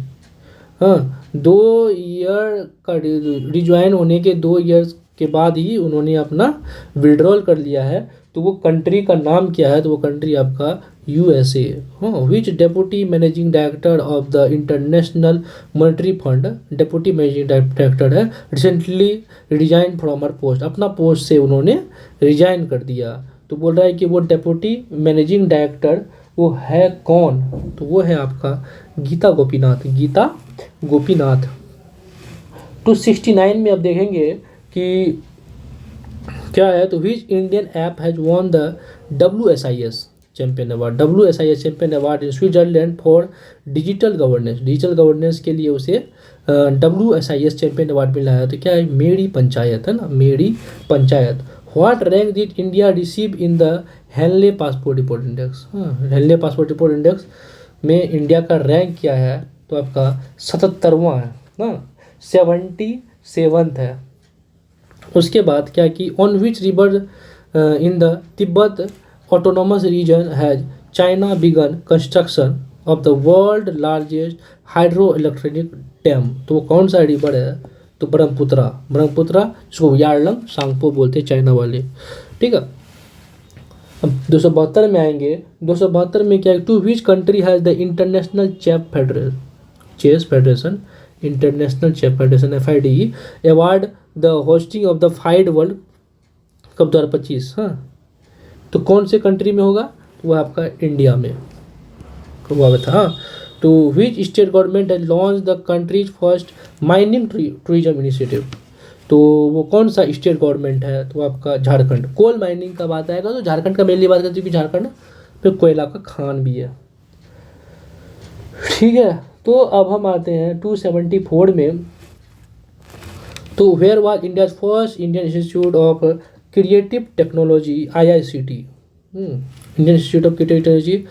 हाँ 2 ईयर का रिज्वाइन होने के 2 ईयर्स के बाद ही उन्होंने अपना विड्रॉल कर लिया है। तो वो कंट्री का नाम क्या है, तो वो कंट्री आपका USA। हाँ, which deputy managing director of the international monetary fund, deputy managing director है, recently resign from her post, अपना पोस्ट से उन्होंने रिजाइन कर दिया। तो बोल रहा है कि वो डेप्यूटी मैनेजिंग डायरेक्टर वो है कौन, तो वो है आपका गीता गोपीनाथ, गीता गोपीनाथ। 269 में अब देखेंगे कि क्या है, तो which Indian app has won the WSIS champion award, WSIS champion award in Switzerland for digital governance, digital governance के लिए उसे WSIS चैंपियन अवार्ड मिला है। तो क्या है, मेरी पंचायत है ना, मेरी panchayat. What rank did India receive in the Henley passport report index, हाँ हेनले पासपोर्ट रिपोर्ट इंडेक्स में इंडिया का रैंक क्या है, तो आपका 77वां है ना, 77th है। उसके बाद क्या कि on which river in the Tibet autonomous region has China began construction of the world largest hydro electric dam, तो वो कौन सा रिवर है, तो ब्रह्मपुत्रा, ब्रह्मपुत्रा जिसको यारलंग सांगपो बोलते हैं चाइना वाले, ठीक है। अब 272 में आएंगे। 272 में क्या है, to which country has the international chess federation, international chess federation FIDE award the hosting of the FIDE world cup 2025, हाँ तो कौन से कंट्री में होगा, तो वो आपका इंडिया में हुआ था। हाँ, तो which state government has launch the country's first mining tourism initiative, तो वो कौन सा स्टेट गवर्नमेंट है, तो आपका झारखंड। कोल माइनिंग का बात आएगा तो झारखंड का मेनली बात करते हैं, क्योंकि झारखंड पे कोयला का खान भी है, ठीक है। तो अब हम आते हैं 274 में। तो where was India first Indian institute of creative technology IICT, Indian institute of creative technology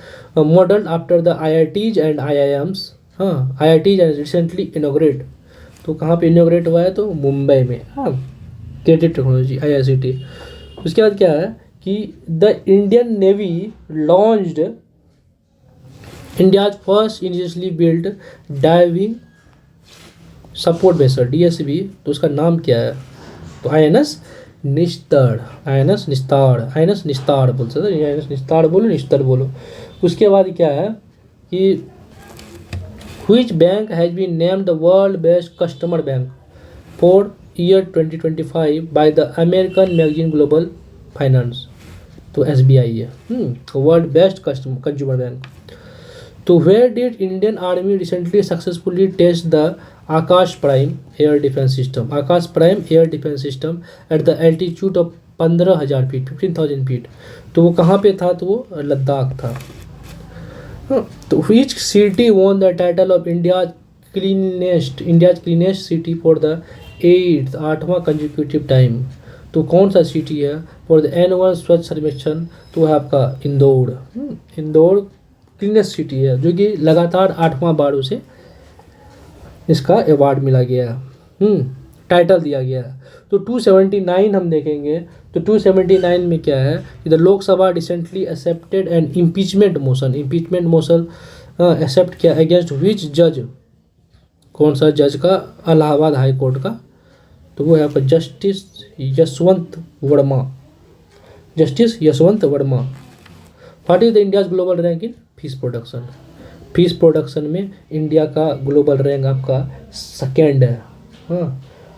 model after the IITs and IIMs, हाँ IITs एंड रिसेंटली इनोग्रेट, तो कहाँ पे इनोग्रेट हुआ है, तो मुंबई में, हाँ क्रिएटिव टेक्नोलॉजी IICT। उसके बाद क्या है कि the Indian navy launched India's first indigenously built diving support vessel DSV, तो उसका नाम क्या है? तो INS निस्तर, INS निस्तार, INS निस्तार बोल सकते हैं, INS निस्तार बोलो, निस्तर बोलो। उसके बाद क्या है कि which bank has been named the world best customer bank for year 2025 by the American magazine global finance? तो SBI है world best customer consumer bank. तो where did Indian army recently successfully test the Akash prime air defence system? Akash prime air defence system at the altitude of 15,000 feet, 15,000 feet. तो वो कहाँ पे था? तो वो लद्दाख था। तो which city won the title of India's cleanest city for the 8वां कंजिक्यूटिव टाइम? तो कौन सा सिटी है फॉर द एनुअल स्वच्छ सर्वेक्षण? तो है आपका इंदौर। इंदौर क्लीनेस्ट सिटी है, जो कि लगातार 8वां बार उसे इसका अवार्ड मिला गया है, टाइटल दिया गया है। तो 279 हम देखेंगे, तो 279 में क्या है कि the Lok Sabha recently accepted an impeachment motion accept किया अगेंस्ट विच जज? कौन सा जज का? इलाहाबाद हाई कोर्ट का। तो वो है आपका justice Yashwant Varma. What is the India's global rank in fish production? Fish production में इंडिया का ग्लोबल रैंक आपका सेकेंड है,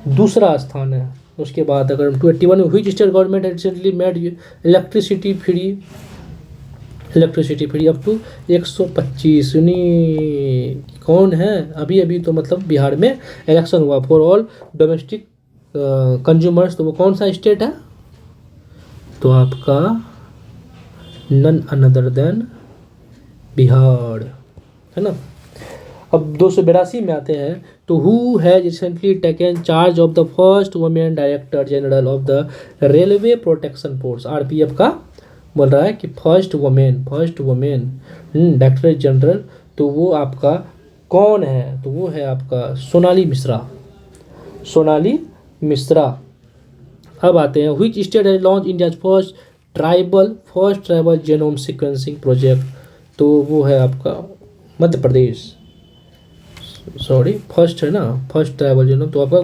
दूसरा स्थान है। उसके बाद अगर 281 में which state government recently made electricity free up to 125? कौन है? अभी तो मतलब बिहार में इलेक्शन हुआ फॉर ऑल डोमेस्टिक कंज्यूमर्स। तो वो कौन सा स्टेट है? तो आपका नन अनदर देन बिहार, है ना। अब 282 में आते हैं। तो who has recently taken charge of the first women director general of the railway protection force? RPF का बोल रहा है कि फर्स्ट वुमेन डायरेक्टर जनरल। तो वो आपका कौन है? तो वो है आपका सोनाली मिश्रा। अब आते हैं which state has launch India's first tribal genome sequencing project? तो वो है आपका मध्य प्रदेश, फर्स्ट है ना, फर्स्ट ट्राइबल जेनोम। तो आपका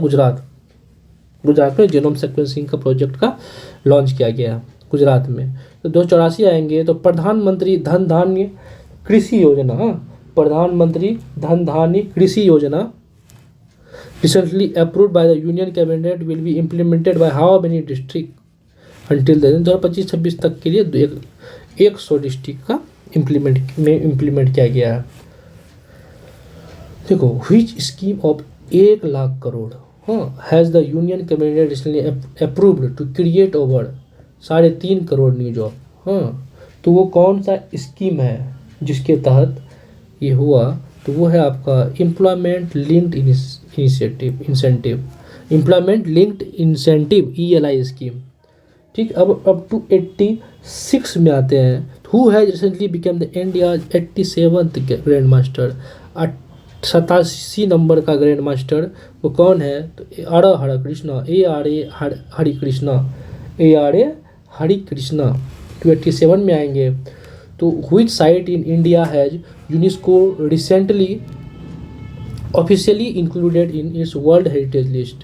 गुजरात में जेनोम सीक्वेंसिंग का प्रोजेक्ट का लॉन्च किया गया गुजरात में। तो 284 आएंगे। तो प्रधानमंत्री धन धान्य कृषि योजना recently approved by the union cabinet will be implemented by how many district until the 2025-26 तक के लिए 100 डिस्ट्रिक्ट का इम्प्लीमेंट किया गया है। देखो which scheme of 1,00,000 crore has the union cabinet recently approved to create over 3.5 crore new job? तो वो कौन सा स्कीम है जिसके तहत ये हुआ? तो वो है आपका employment linked incentive ELI scheme. ठीक, अब 286 में आते हैं। Who has recently become the India 87th grand master? 87 number का ग्रैंड मास्टर वो कौन है? तो ARA हरिकृष्णा 287 में आएंगे। तो which site in India has UNESCO recently officially included in its world heritage list?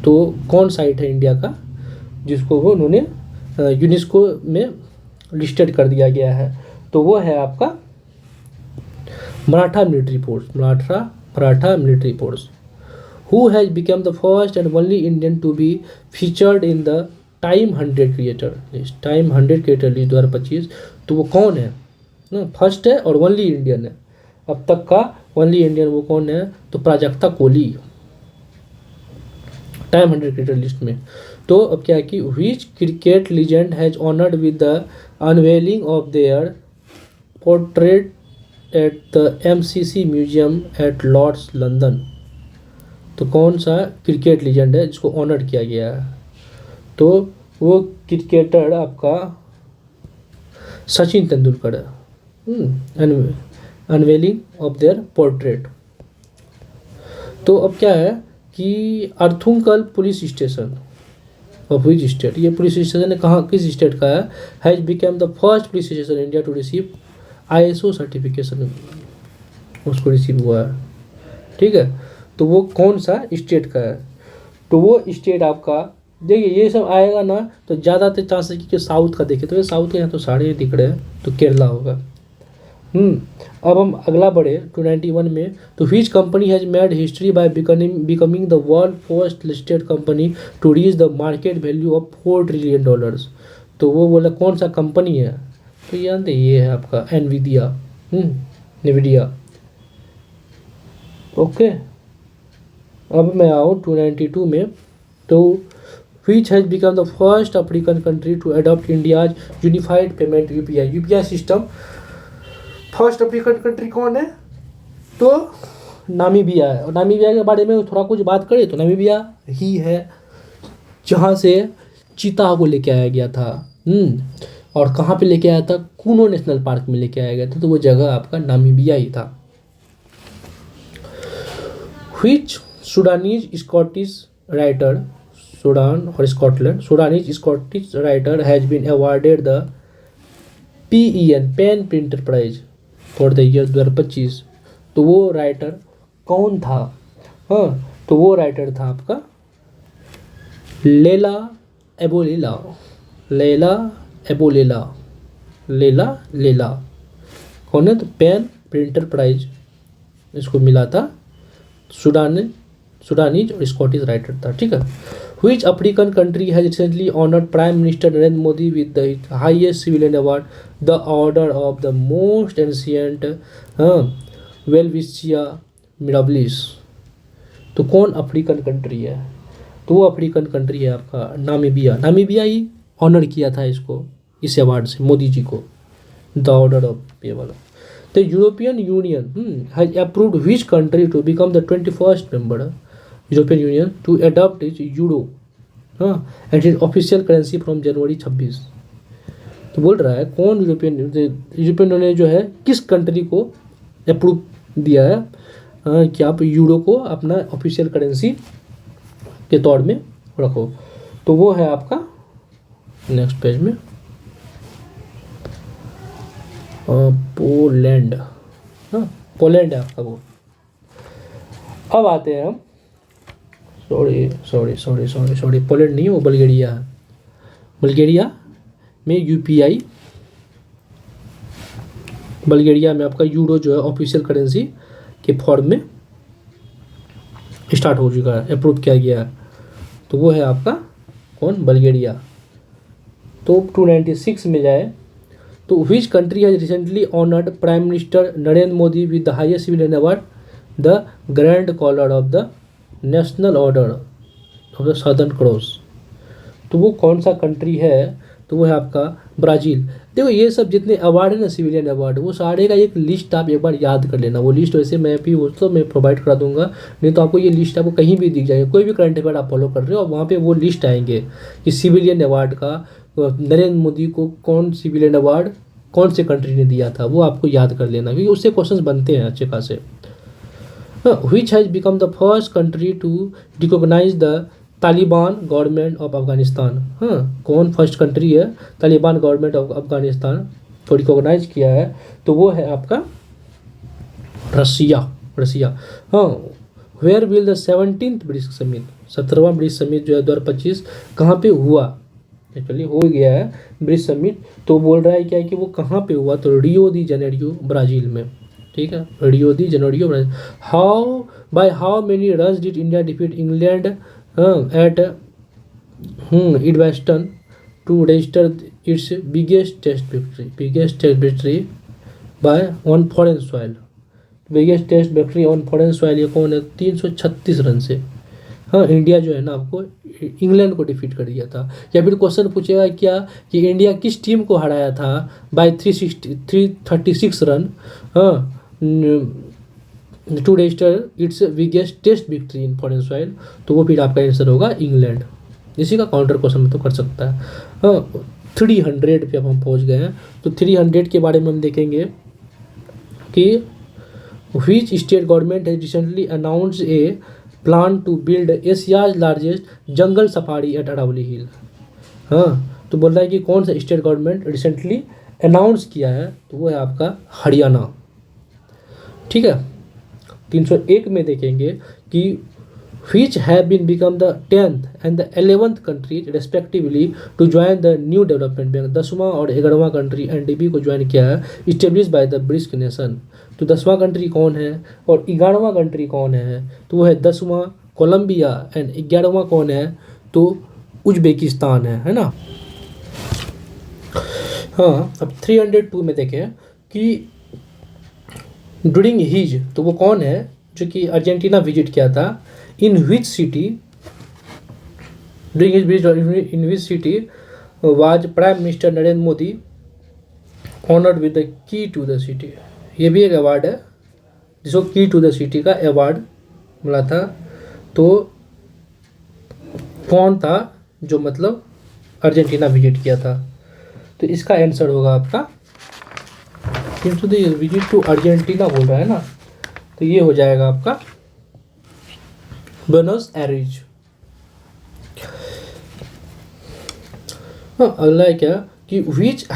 तो कौन साइट है इंडिया का जिसको वो उन्होंने यूनेस्को में लिस्टेड कर दिया गया है? तो वो है आपका Maratha military force. Who has become the first and only Indian to be featured in the Time 100 creator list 2025? तो वो कौन है? फर्स्ट है और ओनली इंडियन है अब तक का। ओनली इंडियन वो कौन है? तो Prajakta Kohli, Time 100 cricketer list में। तो अब क्या है कि which cricket legend has honoured with the unveiling of their portrait at the MCC museum at Lord's London? तो कौन सा क्रिकेट लीजेंड है जिसको ऑनर किया गया है? तो वो क्रिकेटर आपका सचिन तेंदुलकर है। Unveiling of their portrait. तो अब क्या है कि Arthunkal police station of which state? ये पुलिस स्टेशन है कहाँ, किस स्टेट का है? Has become the first police station India to receive ISO certification, उसको रिसीव हुआ है। ठीक है, तो वो कौन सा स्टेट का है, तो वो स्टेट आपका देखिए ये सब आएगा ना तो ज़्यादातर चांसेस कि साउथ का देखे, तो ये साउथ के यहाँ तो सारे दिख रहे हैं, तो केरला होगा। अब हम अगला बढ़े 291 में, तो which company has made history by becoming the world first listed company to reach the market value of $4 trillion. तो वो बोला कौन सा कंपनी है, तो ये है आपका एनवीडिया, निविडिया। ओके, अब मैं आऊँ 292 में, तो which has become the first African country to adopt India's unified payment UPI system. First African country कौन है, तो नामीबिया है। और नामीबिया के बारे में थोड़ा कुछ बात करें तो नामीबिया ही है जहाँ से चीता को लेके आया गया था। और कहाँ पे लेके आया था, कूनो नेशनल पार्क में लेके आया गया था, तो वो जगह आपका नामीबिया ही था। Which Sudanese Scottish writer, Sudan और Scotland, Sudanese Scottish writer has been awarded the PEN PEN printer prize for the year 2025। तो वो राइटर कौन था, तो वो राइटर था आपका लेला एबोलेला, लेला कौन है, तो पेन प्रिंटर प्राइज इसको मिला था, सुडानीज और स्कॉटिश राइटर था। ठीक है। Which African country has recently honored Prime Minister Narendra Modi with the highest civilian award, the Order of the Most Ancient Welwitschia Mirabilis। तो कौन अफ्रीकन कंट्री है, तो वो अफ्रीकन कंट्री है आपका नामीबिया ही ऑनर किया था इसको, इस अवार्ड से मोदी जी को, द ऑर्डर ऑफ ये वाला। तो European union has approved which country to become the 21st member European union to adopt is euro and is official currency from January 26। तो बोल रहा है कौन यूरोपियन यूनियन जो है किस कंट्री को अप्रूव दिया है कि आप यूरो को अपना ऑफिशियल करेंसी के तौर में रखो, तो वो है आपका नेक्स्ट पेज में पोलैंड। पोलैंड है आपका वो। अब आते हैं हम सॉरी पोलैंड नहीं है वो बल्गेरिया है। बल्गेरिया में यूपीआई, बल्गेरिया में आपका यूरो जो है ऑफिशियल करेंसी के फॉर्म में स्टार्ट हो चुका है, अप्रूव किया गया है, तो वो है आपका कौन, बल्गेरिया। तो 296 में जाए तो which country has recently honoured prime minister Narendra Modi with the highest civilian award, the grand collar of the national order of the southern cross. तो वो कौन सा कंट्री है, तो वो है आपका ब्राज़ील। देखो ये सब जितने अवार्ड है ना सिविलियन अवार्ड, वो सारे का एक लिस्ट आप एक बार याद कर लेना। वो लिस्ट वैसे मैं भी वो तो मैं प्रोवाइड करा दूंगा, नहीं तो आपको ये लिस्ट आपको कहीं भी दिख जाएगी, कोई भी करंट अफेयर आप फॉलो कर रहे हो और वहाँ पे वो लिस्ट आएंगे कि सिविलियन अवार्ड का नरेंद्र मोदी को कौन सिविलियन अवार्ड कौन से कंट्री ने दिया था, वो आपको याद कर लेना क्योंकि उससे क्वेश्चन बनते हैं अच्छे खासे। Which has become the first country to recognize the Taliban government of Afghanistan. कौन फर्स्ट कंट्री है तालिबान गवर्नमेंट ऑफ अफगानिस्तान को रिकॉग्नाइज किया है, तो वो है आपका Russia. Where will the 17th BRICS summit, 17वां ब्रिक्स समिट जो है 2025 कहाँ पे हुआ, एक्चुअली हो गया है ब्रिक्स समिट। तो बोल रहा है क्या है कि वो कहाँ पे हुआ, तो रियो दी जेनेरियो ब्राज़ील में। ठीक है, Rio de Janeiro Brazil. How many runs did India defeat England at Edgbaston to register its biggest test victory by on foreign soil. Biggest test victory on foreign soil ये कौन है, 336 रन से। इंडिया जो है ना आपको इंग्लैंड को डिफीट कर दिया था। या फिर क्वेश्चन पूछेगा क्या कि इंडिया किस टीम को हराया था by 336 run to register its biggest test victory in foreign soil, तो वो फिर आपका आंसर होगा इंग्लैंड। इसी का काउंटर क्वेश्चन तो कर सकता है। 300 पे अब हम पहुंच गए हैं, तो 300 के बारे में हम देखेंगे कि which state government has recently announced a plan to build Asia's largest jungle safari at Aravalli hill. तो बोल रहा है कि कौन सा स्टेट गवर्नमेंट रिसेंटली अनाउंस किया है, तो वो है आपका हरियाणा। ठीक है। 301 में देखेंगे कि which have been become the 10th and the 11th country respectively to join the new development bank। 10वां और 11वां कंट्री एनडीबी को ज्वाइन किया है, establish by the BRICS nation. तो 10वां कंट्री कौन है और 11वां कंट्री कौन है, तो वो है 10वां कोलंबिया एंड 11वां कौन है, तो उज्बेकिस्तान है ना। हाँ, अब 302 में देखें कि ड्यूरिंग हिज, तो वो कौन है जो कि अर्जेंटीना विजिट किया था, in which city during his visit in which city was prime minister Narendra Modi honoured with the key to the city. ये भी एक अवार्ड है जिसको की टू द सिटी का अवार्ड मिला था। तो कौन था जो मतलब अर्जेंटीना विजिट किया था, तो इसका आंसर होगा आपका विजिट टू अर्जेंटीना बोल रहा है ना, तो ये हो जाएगा आपका बुएनोस एयर्स। हाँ, अगला है क्या कि which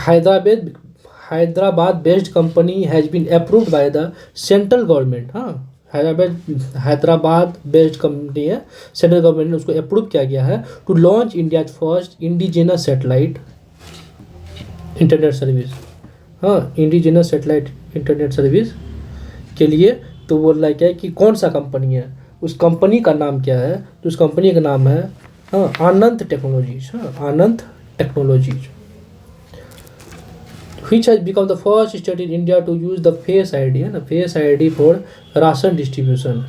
Hyderabad based company has been approved by the central government. हाँ, हैदराबाद बेस्ड कंपनी है, सेंट्रल गवर्नमेंट ने उसको अप्रूव किया गया है to launch India first indigenous satellite internet service. हाँ, इंडिजिनस सैटेलाइट इंटरनेट सर्विस के लिए तो बोल रहा है क्या कि कौन सा कंपनी है, उस कंपनी का नाम क्या है, तो उस कंपनी का नाम है आनंद टेक्नोलॉजीज। हाँ, आनंद technologies. which has become the first state in India to use the face ID है ना, face ID for ration distribution.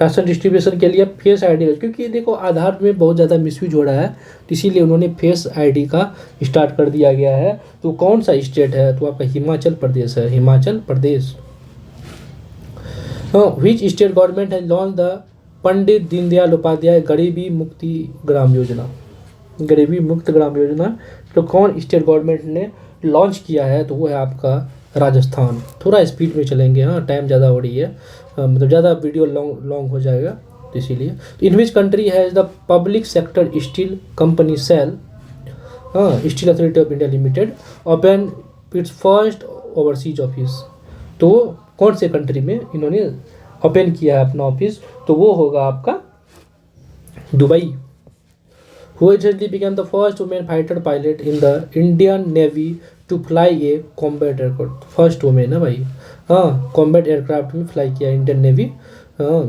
Ration distribution के लिए फेस आईडी, क्योंकि देखो आधार में बहुत ज़्यादा मिसयूज हो रहा है, तो इसीलिए उन्होंने फेस आईडी का स्टार्ट कर दिया गया है। तो कौन सा स्टेट है, तो आपका हिमाचल प्रदेश है, Himachal Pradesh. which state government has launch the Pandit Deendayal Upadhyay Garibi Mukti Gram Yojana. गरीबी मुक्त ग्राम योजना तो कौन स्टेट गवर्नमेंट ने लॉन्च किया है, तो वो है आपका राजस्थान। थोड़ा स्पीड में चलेंगे, हाँ टाइम ज़्यादा हो रही है, मतलब ज़्यादा वीडियो लॉन्ग हो जाएगा, तो इसीलिए। In which country has the public sector steel company SAIL, हाँ steel authority of India limited open its first overseas office. तो कौन से कंट्री में इन्होंने ओपन किया है अपना ऑफिस, तो वो होगा आपका Dubai. Who recently became the first woman fighter pilot in the Indian Navy to fly a combat aircraft। First women है भाई, हाँ कॉम्बैट एयरक्राफ्ट में फ्लाई किया इंडियन नेवी, हाँ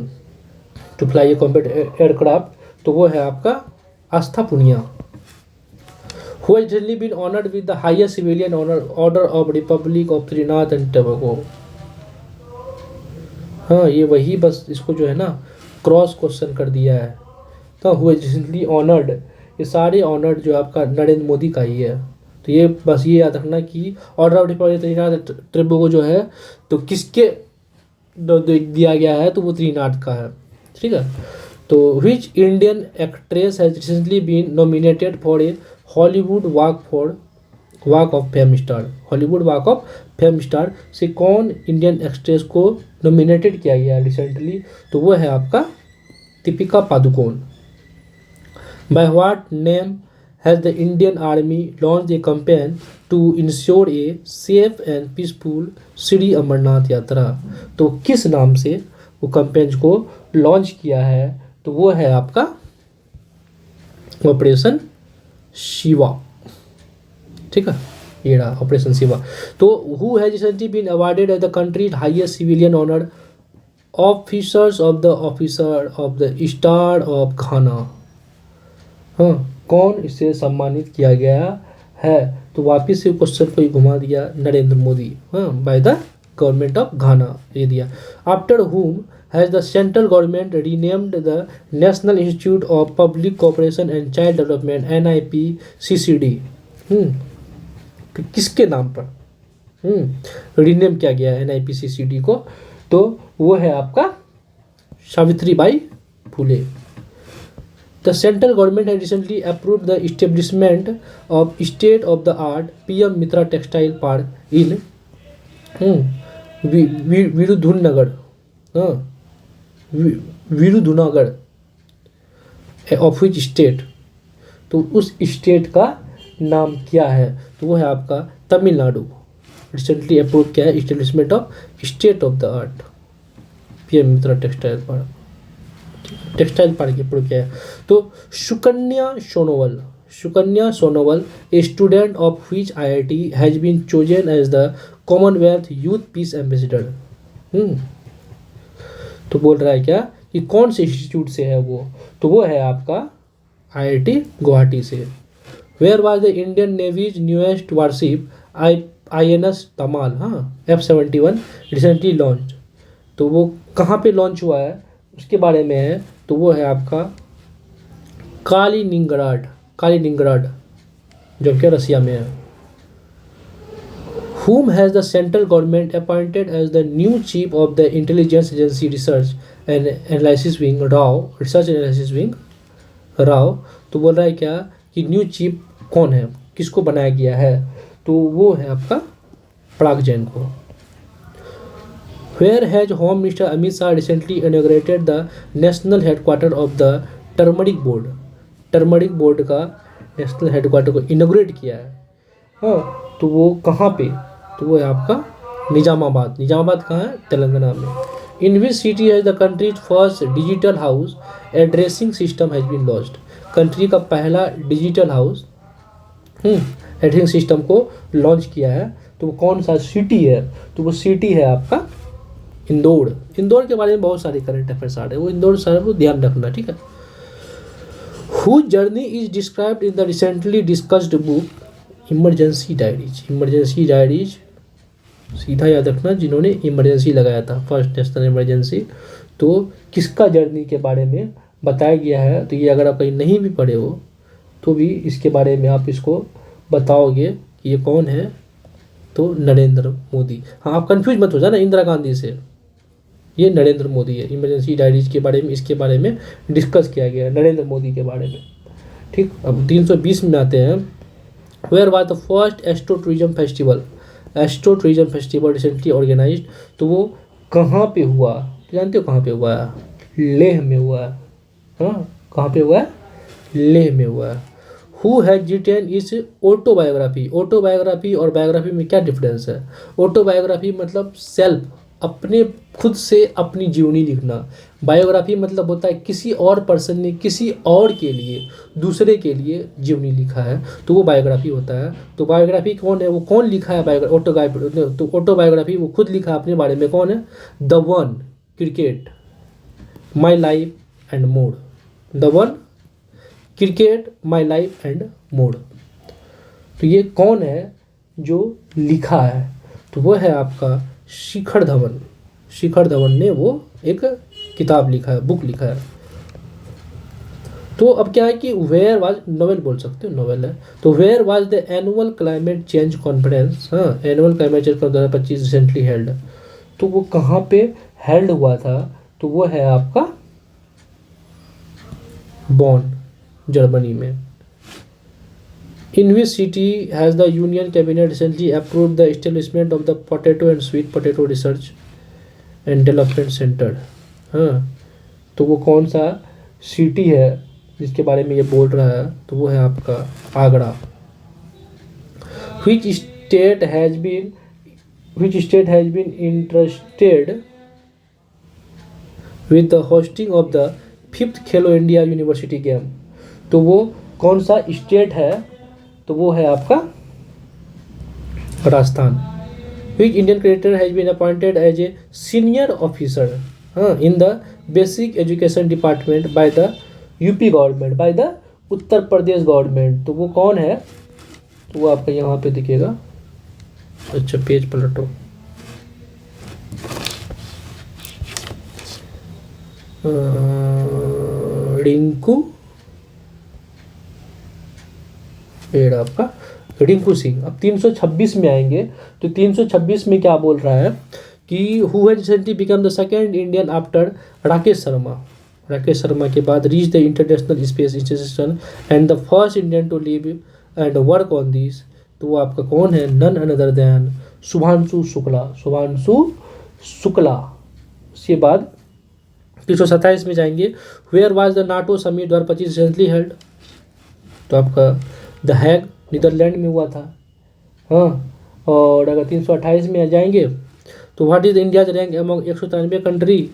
to fly a combat aircraft, तो वो है आपका आस्था Punia. Who has recently been honored with the highest civilian honor order of Republic of Trinidad and Tobago। हाँ ये वही, बस इसको जो है ना क्रॉस क्वेश्चन कर दिया है। तो हुए रिसेंटली ऑनर्ड, ये सारे ऑनर्ड जो आपका नरेंद्र मोदी का ही है। तो ये बस ये याद रखना कि ऑर्डर ऑफ रिपब्लिक ट्रिब्यूगो जो है तो किसके दिया गया है, तो वो त्रिनाद का है, ठीक है। तो which Indian actress has recently been nominated for a Hollywood walk of fame star. Hollywood walk of fame star से कौन इंडियन एक्ट्रेस को नॉमिनेटेड किया गया है रिसेंटली, तो वो है आपका Deepika Padukone. By what name has the Indian Army launched a campaign to ensure a safe and peaceful Shri Amarnath यात्रा। तो किस नाम से वो कैंपेन को लॉन्च किया है, तो वो है आपका ऑपरेशन शिवा, ठीक है, ये रहा ऑपरेशन शिवा। तो who has recently been awarded as the countries highest civilian honour officers of the star of Ghana. हाँ कौन इसे सम्मानित किया गया है, तो वापिस से क्वेश्चन को ही घुमा दिया, नरेंद्र मोदी, हाँ बाय द गवर्नमेंट ऑफ घाना ये दिया। आफ्टर हुम has the central government renamed the national institute of public cooperation and child development NIPCCD। तो किसके नाम पर रीनेम किया गया है NIPCCD को, तो वो है आपका Savitribai Phule. The central government has recently approved the establishment of state-of-the-art PM Mitra Textile Park in Virudhunagar, Virudhunagar of which state, तो उस स्टेट का नाम क्या है, तो वो है आपका तमिलनाडु। रिसेंटली अप्रूव किया है establishment of state of the art PM Mitra textile park. Textile park ये पूरा क्या है। तो Sukanya Sonowal a student of which IIT has been chosen as the commonwealth youth peace ambassador. तो बोल रहा है क्या कि कौन से इंस्टीट्यूट से है वो, तो वो है आपका IIT गुवाहाटी से। Where was the Indian navy's newest warship INS Tamal, हाँ, F-71 रिसेंटली लॉन्च। तो वो कहाँ पे लॉन्च हुआ है उसके बारे में है, तो वो है आपका कालीनिंग्राड जो कि रसिया में है। Whom has the central government appointed as the new chief of the intelligence agency research and analysis wing Rao. तो बोल रहा है क्या कि न्यू चीफ कौन है, किसको बनाया गया है, तो वो है आपका पराग जैन को। Where has Home Minister Amit Shah recently inaugurated the national headquarter of the turmeric board का नेशनल हेडक्वार्टर को इनोग्रेट किया है। हाँ, तो वो कहाँ पे, तो वो है आपका निजामाबाद कहाँ है, तेलंगाना में। In which city has the country's first digital house addressing system has been launched. Country का पहला डिजिटल हाउस एड्रेसिंग सिस्टम को लॉन्च किया है, तो वो कौन सा सिटी है, तो वो सिटी है आपका इंदौर के बारे में बहुत सारे करंट अफेयर्स आ रहे हैं, वो इंदौर सारे को ध्यान रखना, ठीक है। Whose journey is described in the recently discussed book emergency diaries, सीधा याद रखना, जिन्होंने इमरजेंसी लगाया था, फर्स्ट नेशनल इमरजेंसी, तो किसका जर्नी के बारे में बताया गया है। तो ये अगर आप कहीं नहीं भी पढ़े हो तो भी इसके बारे में आप इसको बताओगे कि ये कौन है, तो नरेंद्र मोदी। हाँ, आप कंफ्यूज मत हो जाना इंदिरा गांधी से, ये नरेंद्र मोदी है। इमरजेंसी डायरीज के बारे में, इसके बारे में डिस्कस किया गया है नरेंद्र मोदी के बारे में, ठीक। अब 320 में आते हैं। Where was the first astro tourism festival recently organised. तो वो कहाँ पे हुआ, जानते हो कहाँ पे हुआ है, लेह में हुआ है। हाँ, कहाँ पे हुआ है, लेह में हुआ है। Who has written is autobiography और बायोग्राफी में क्या डिफरेंस है। ऑटोबायोग्राफी मतलब सेल्फ, अपने खुद से अपनी जीवनी लिखना। बायोग्राफी मतलब होता है किसी और पर्सन ने किसी और के लिए, दूसरे के लिए जीवनी लिखा है, तो वो बायोग्राफी होता है। तो बायोग्राफी कौन है, वो कौन लिखा है तो ऑटोबायोग्राफी वो खुद लिखा अपने बारे में, कौन है, the one cricket my life and mode, तो ये कौन है जो लिखा है, तो वो है आपका शिखर धवन ने वो एक किताब लिखा है, बुक लिखा है। तो अब क्या है कि वेयर वाज, नोवेल बोल सकते हो, नोवेल है। तो where was the annual climate change conference, हाँ, annual climate change 2025 recently held. तो वो कहाँ पे हेल्ड हुआ था, तो वो है आपका बॉन, जर्मनी में। In which city has the Union Cabinet recently approved the establishment of the Potato and Sweet Potato Research and Development Center? हाँ, तो वो कौन सा सिटी है जिसके बारे में ये बोल रहा है, तो वो है आपका Agra. Which state has been interested with the hosting of the 5th Khelo India university game. तो वो कौन सा स्टेट है, तो वो है आपका Rajasthan. Which Indian cricketer has been appointed as a senior officer in the basic education department by the UP government, by the Uttar Pradesh government. तो वो कौन है, तो वो आपका यहाँ पे दिखेगा। अच्छा, पेज पलटो। रिंकू आपका रिंकू सिंह। अब 326 में आएंगे, तो 326 में क्या बोल रहा है कि who has recently become the second Indian after Rakesh Sharma के बाद reach the international space station and the first Indian to live and work on this. तो वो आपका कौन है, none another than Shubhanshu Shukla. उसके बाद 327 में जाएंगे। Where was the NATO summit 2025 recently held. तो आपका द हैग नीदरलैंड में हुआ था। हाँ, और अगर 328 में आ जाएंगे तो what is India's rank among 193 country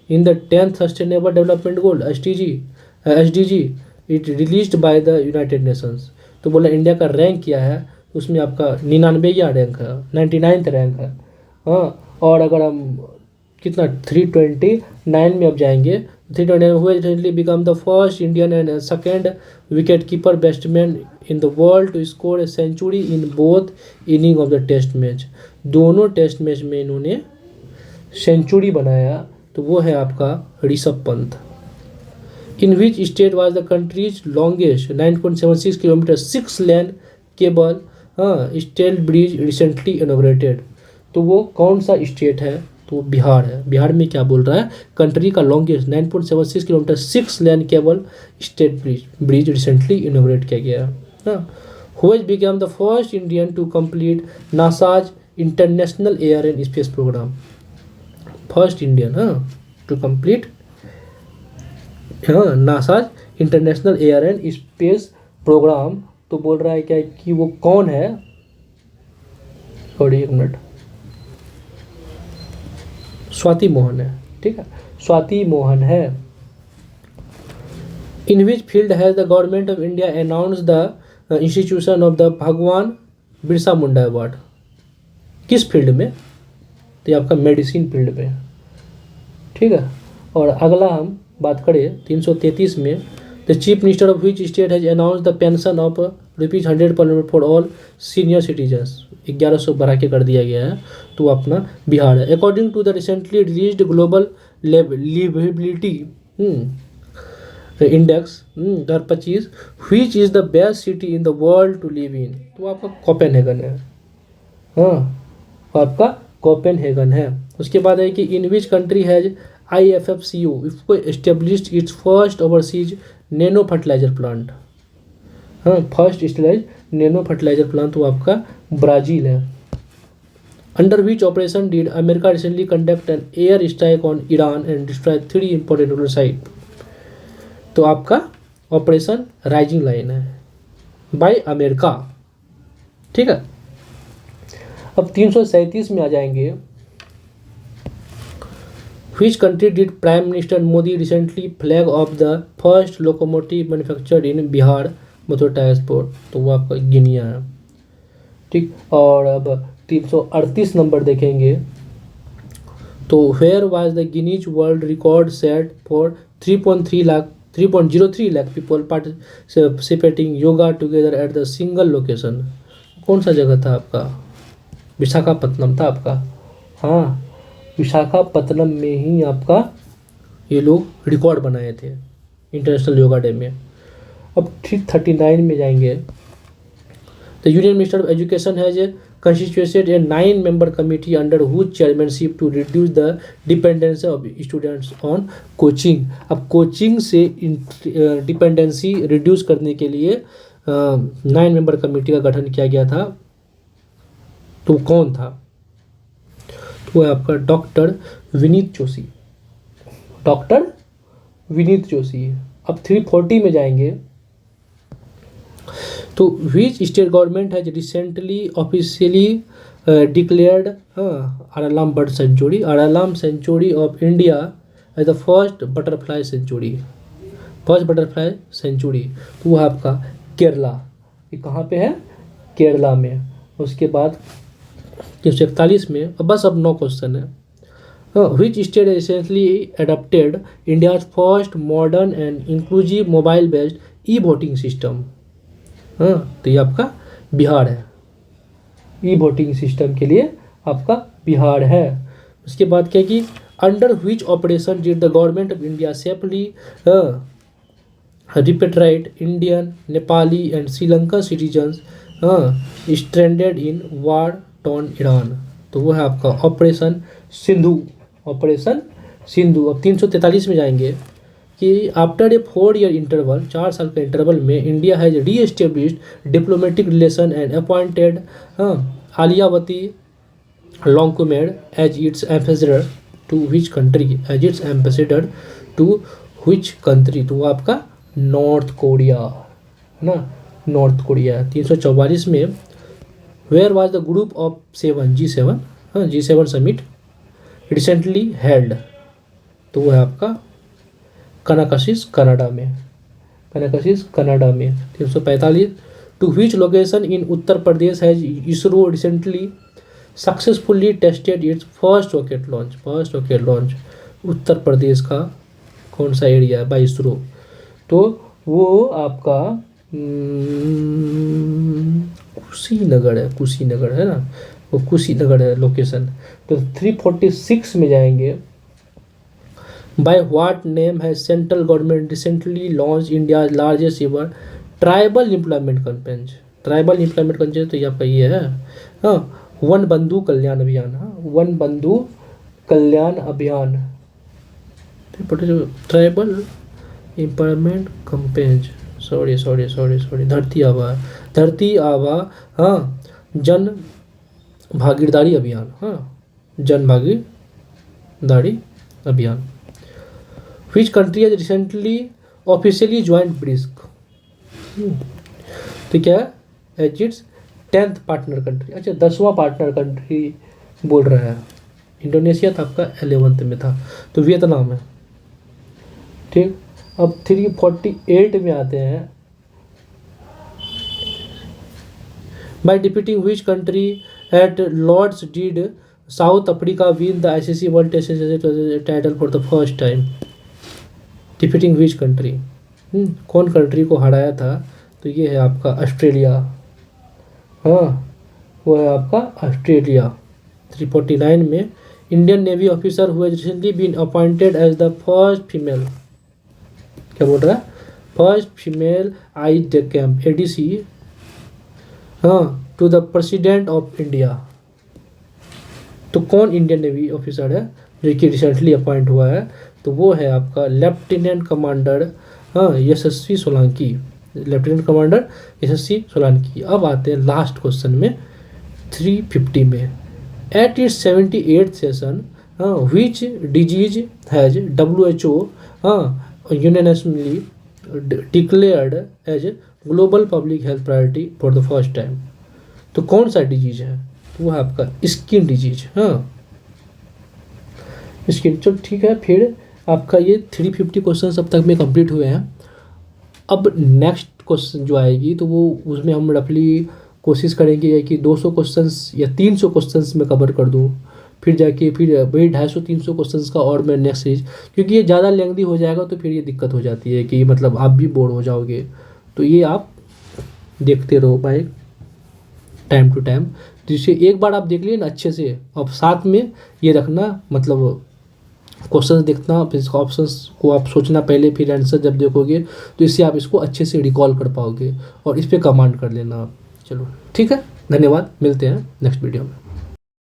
in the 10th sustainable development goal SDG it released by the United Nations. तो बोला इंडिया का रैंक क्या है, उसमें आपका 99वां रैंक है, 99th रैंक है। हाँ, और अगर हम कितना 329 में अब जाएंगे, 329 who recently become the first Indian and second wicket keeper batsman in the world to score a century in both inning of the test match. दोनों टेस्ट मैच में इन्होंने सेंचुरी बनाया, तो वो है आपका Rishabh Pant. In which state was the country's longest 9.76 kilometre 6 lane cable steel bridge recently inaugurated. तो वो कौन सा स्टेट है, तो वो बिहार है। बिहार में क्या बोल रहा है, कंट्री का longest 9.76 kilometre 6 lane cable stayed bridge recently inaugurate किया गया है। Which became the first Indian to complete NASA's international air and space programme. First Indian to complete NASA's international air and space programme. तो बोल रहा है क्या कि वो कौन है, और एक मिनट, स्वाति मोहन है। ठीक है, स्वाति मोहन है। In which field has the government of India announce the institution of the Bhagwan Birsa Munda award. किस फील्ड में, तो ये आपका मेडिसिन फील्ड में। ठीक है, और अगला हम बात करें 333 में, the chief minister of which state has announce the pension of ₹100 per month for all senior citizens. 1100 बढ़ा के कर दिया गया है, तो अपना बिहार है। According to the recently released global liveability index 2025 which is the best city in the world to live in, तो आपका कोपेनहेगन है। हाँ, आपका कोपेनहेगन है। उसके बाद है कि in which country has IFFCO इसको established its first overseas nano fertiliser plant. हाँ, फर्स्ट स्टेलाइज नैनो फर्टिलाइजर प्लांट तो आपका ब्राज़ील है। Under which operation did America recently conduct an air strike on Iran and destroy 3 important nuclear site. तो आपका ऑपरेशन राइजिंग लाइन है बाय अमेरिका। ठीक है, अब 337 में आ जाएंगे। Which country did Prime Minister Modi recently flag off the first locomotive manufactured in Bihar Mathura transport, तो वो आपका गिनिया है। ठीक, और अब 338 नंबर देखेंगे, तो where was the Guinness world record set for 3.03 lakh people participating yoga together at the single location. कौन सा जगह था आपका, विशाखापत्तनम था आपका। हाँ, विशाखापत्तनम में ही आपका ये लोग रिकॉर्ड बनाए थे इंटरनेशनल योगा डे में। अब 339 में जाएंगे। The union minister of education has constituted a 9-member committee under whose chairmanship to reduce the dependency of students on coaching. अब कोचिंग से डिपेंडेंसी रिड्यूस करने के लिए 9-member कमेटी का गठन किया गया था। तो कौन था, वो है आपका डॉक्टर विनीत जोशी। डॉक्टर विनीत जोशी। अब 340 में जाएंगे, तो which state government has recently officially declared Aralam bird sanctuary. Aralam sanctuary of India as the first butterfly sanctuary. First butterfly sanctuary, तो वो है आपका केरला। ये कहाँ पे है, केरला में। उसके बाद 341 में, बस अब 9 क्वेश्चन है। Which state recently adopted India's first modern and inclusive mobile based e-voting system. हाँ, तो ये आपका बिहार है। ई-वोटिंग सिस्टम के लिए आपका बिहार है। उसके बाद क्या कि under which operation did the government of India safely repatriate Indian, Nepali and Sri Lanka citizens stranded in war torn Iran. तो वो है आपका ऑपरेशन सिंधु। ऑपरेशन सिंधु। अब 343 में जाएंगे कि आफ्टर ए 4-year इंटरवल, 4 साल के इंटरवल में, India has re established diplomatic relation and appointed Aliyawati Longkumer as its ambassador to which country. As its ambassador to which country, तो वो आपका नॉर्थ कोरिया है ना, नॉर्थ कोरिया। 344 में where was the group of 7 G7 G7 summit recently held. तो वो है आपका कनाकशिस कनाडा में, कनाकशिस कनाडा में। 345 to which location in Uttar Pradesh has ISRO recently successfully tested its first rocket launch, first rocket launch Uttar Pradesh का कौन सा एरिया है बाई इसरो, तो वो आपका कुशीनगर है, कुशीनगर है ना, वो कुशीनगर है लोकेशन। तो 346 में जाएंगे। बाय व्हाट नेम है central government recently launch India largest ever tribal employment campaign, tribal employment campaign, तो ये आपका ये है हाँ वन बंधु कल्याण अभियान, हाँ वन बंधु कल्याण अभियान, ट्राइबल एम्प्लॉयमेंट कैंपेन, सॉरी धरती आबा हाँ जन भागीदारी अभियान, हाँ जन भागीदारी अभियान। Which country has recently officially joined BRICS, तो क्या है as it's 10th partner country, अच्छा 10वां पार्टनर कंट्री बोल रहा है। इंडोनेशिया था आपका 11th में था, तो वियतनाम है। ठीक, अब 348 में आते हैं। By defeating which country at Lord's did South Africa win the ICC world test title for the first time, defeating which country, कौन कंट्री को हराया था, तो ये है आपका ऑस्ट्रेलिया, हाँ वो है आपका ऑस्ट्रेलिया। 349 में Indian navy officer who recently been appointed as the first female, क्या बोल रहा है, first female aide de camp ADC हाँ to the president of India, तो कौन इंडियन नेवी ऑफिसर है जो कि रिसेंटली अपॉइंट हुआ है, तो वो है आपका लेफ्टिनेंट कमांडर हाँ यशस्वी सोलंकी, लेफ्टिनेंट कमांडर यशस्वी सोलंकी। अब आते हैं लास्ट क्वेश्चन में 350 में। At its 78th session which disease has WHO unanimously declared as global public health priority for the first time, तो कौन सा डिजीज है, तो वो है आपका स्किन डिजीज, हाँ स्किन। चलो ठीक है, फिर आपका ये 350 क्वेश्चन अब तक में कंप्लीट हुए हैं। अब नेक्स्ट क्वेश्चन जो आएगी तो वो उसमें हम रफली कोशिश करेंगे कि 200 क्वेश्चंस या 300 क्वेश्चंस में कवर कर दूँ, फिर जाके फिर वही 250-300 क्वेश्चंस का और मैं नेक्स्ट सीरीज, क्योंकि ये ज़्यादा लेंदी हो जाएगा तो फिर ये दिक्कत हो जाती है कि मतलब आप भी बोर हो जाओगे। तो ये आप देखते रहो भाई टाइम टू टाइम, जिससे एक बार आप देख लिए ना अच्छे से, अब साथ में ये रखना मतलब क्वेश्चन देखना, फिर इसका ऑप्शंस को आप सोचना पहले, फिर आंसर जब देखोगे तो इससे आप इसको अच्छे से रिकॉल कर पाओगे और इस पर कमांड कर लेना आप। चलो ठीक है, धन्यवाद, मिलते हैं नेक्स्ट वीडियो में।